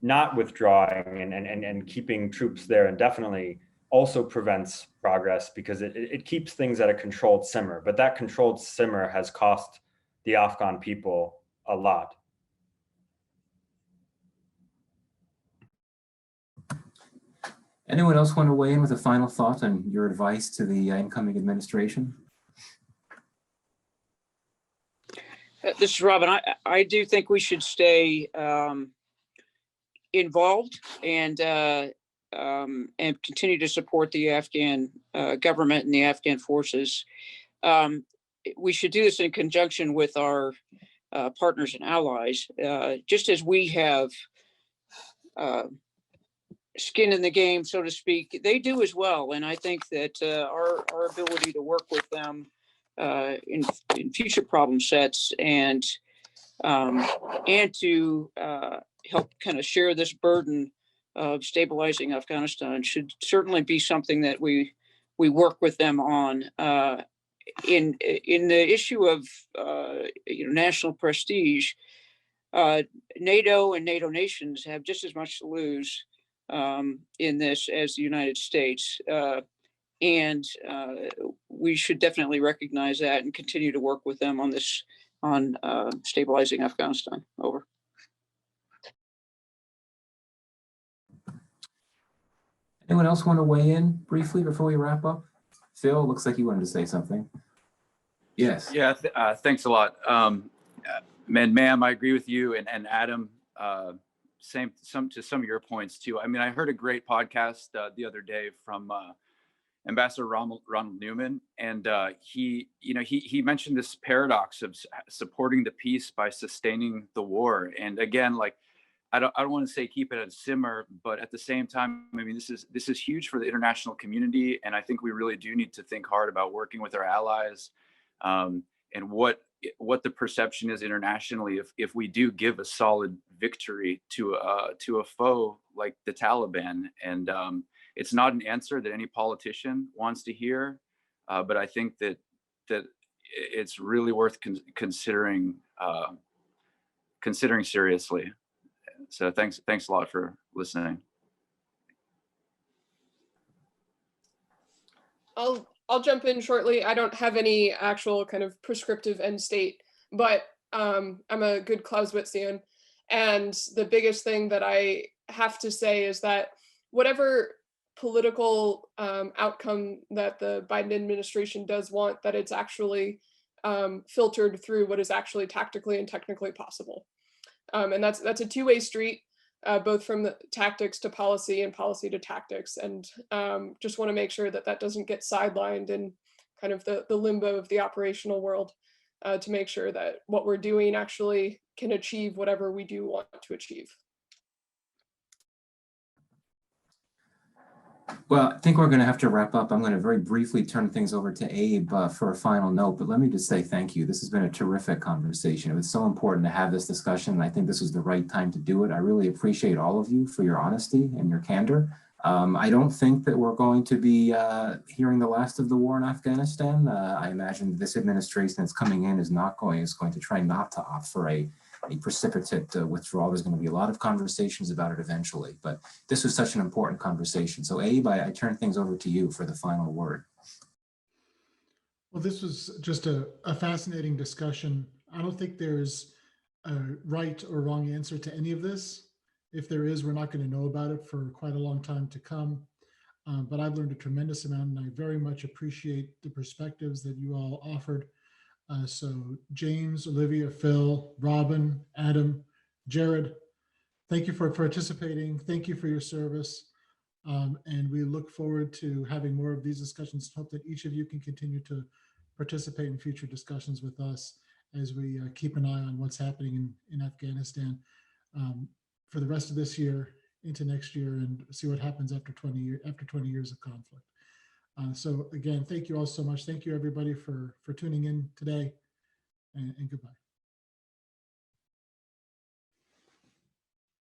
not withdrawing and keeping troops there indefinitely also prevents progress because it keeps things at a controlled simmer, but that controlled simmer has cost the Afghan people a lot. Anyone else want to weigh in with a final thought on your advice to the incoming administration? This is Robin. I do think we should stay involved and continue to support the Afghan government and the Afghan forces. We should do this in conjunction with our partners and allies, just as we have skin in the game, so to speak. They do as well, and I think that our ability to work with them in future problem sets and to help kind of share this burden of stabilizing Afghanistan should certainly be something that we work with them on. In the issue of national prestige, NATO and NATO nations have just as much to lose in this as the United States. And we should definitely recognize that and continue to work with them on this, on stabilizing Afghanistan. Over. Anyone else want to weigh in briefly before we wrap up? Phil, looks like you wanted to say something. Yes. Yeah, thanks a lot. Ma'am, I agree with you, and Adam, to some of your points too. I mean, I heard a great podcast the other day from Ambassador Ronald Newman, and he mentioned this paradox of supporting the peace by sustaining the war. And again, like, I don't want to say keep it at a simmer, but at the same time, I mean, this is huge for the international community, and I think we really do need to think hard about working with our allies, and what the perception is internationally if we do give a solid victory to a foe like the Taliban. And it's not an answer that any politician wants to hear, but I think that it's really worth considering seriously. So thanks a lot for listening. I'll jump in shortly. I don't have any actual kind of prescriptive end state, but I'm a good Clausewitzian. And the biggest thing that I have to say is that whatever political outcome that the Biden administration does want, that it's actually filtered through what is actually tactically and technically possible. And that's a two-way street, both from the tactics to policy and policy to tactics. And just want to make sure that that doesn't get sidelined in kind of the limbo of the operational world, to make sure that what we're doing actually can achieve whatever we do want to achieve. Well, I think we're going to have to wrap up. I'm going to very briefly turn things over to Abe for a final note, but let me just say thank you. This has been a terrific conversation. It was so important to have this discussion, and I think this was the right time to do it. I really appreciate all of you for your honesty and your candor. I don't think that we're going to be hearing the last of the war in Afghanistan. I imagine this administration that's coming in is going to try not to opt for a precipitate withdrawal. There's going to be a lot of conversations about it eventually, but this was such an important conversation. So Abe, I turn things over to you for the final word. Well, this was just a fascinating discussion. I don't think there's a right or wrong answer to any of this. If there is, we're not going to know about it for quite a long time to come. But I've learned a tremendous amount, and I very much appreciate the perspectives that you all offered. So James, Olivia, Phil, Robin, Adam, Jared, thank you for participating. Thank you for your service. And we look forward to having more of these discussions. Hope that each of you can continue to participate in future discussions with us as we keep an eye on what's happening in Afghanistan for the rest of this year into next year, and see what happens after 20 years of conflict. So again, thank you all so much. Thank you everybody for tuning in today, and goodbye.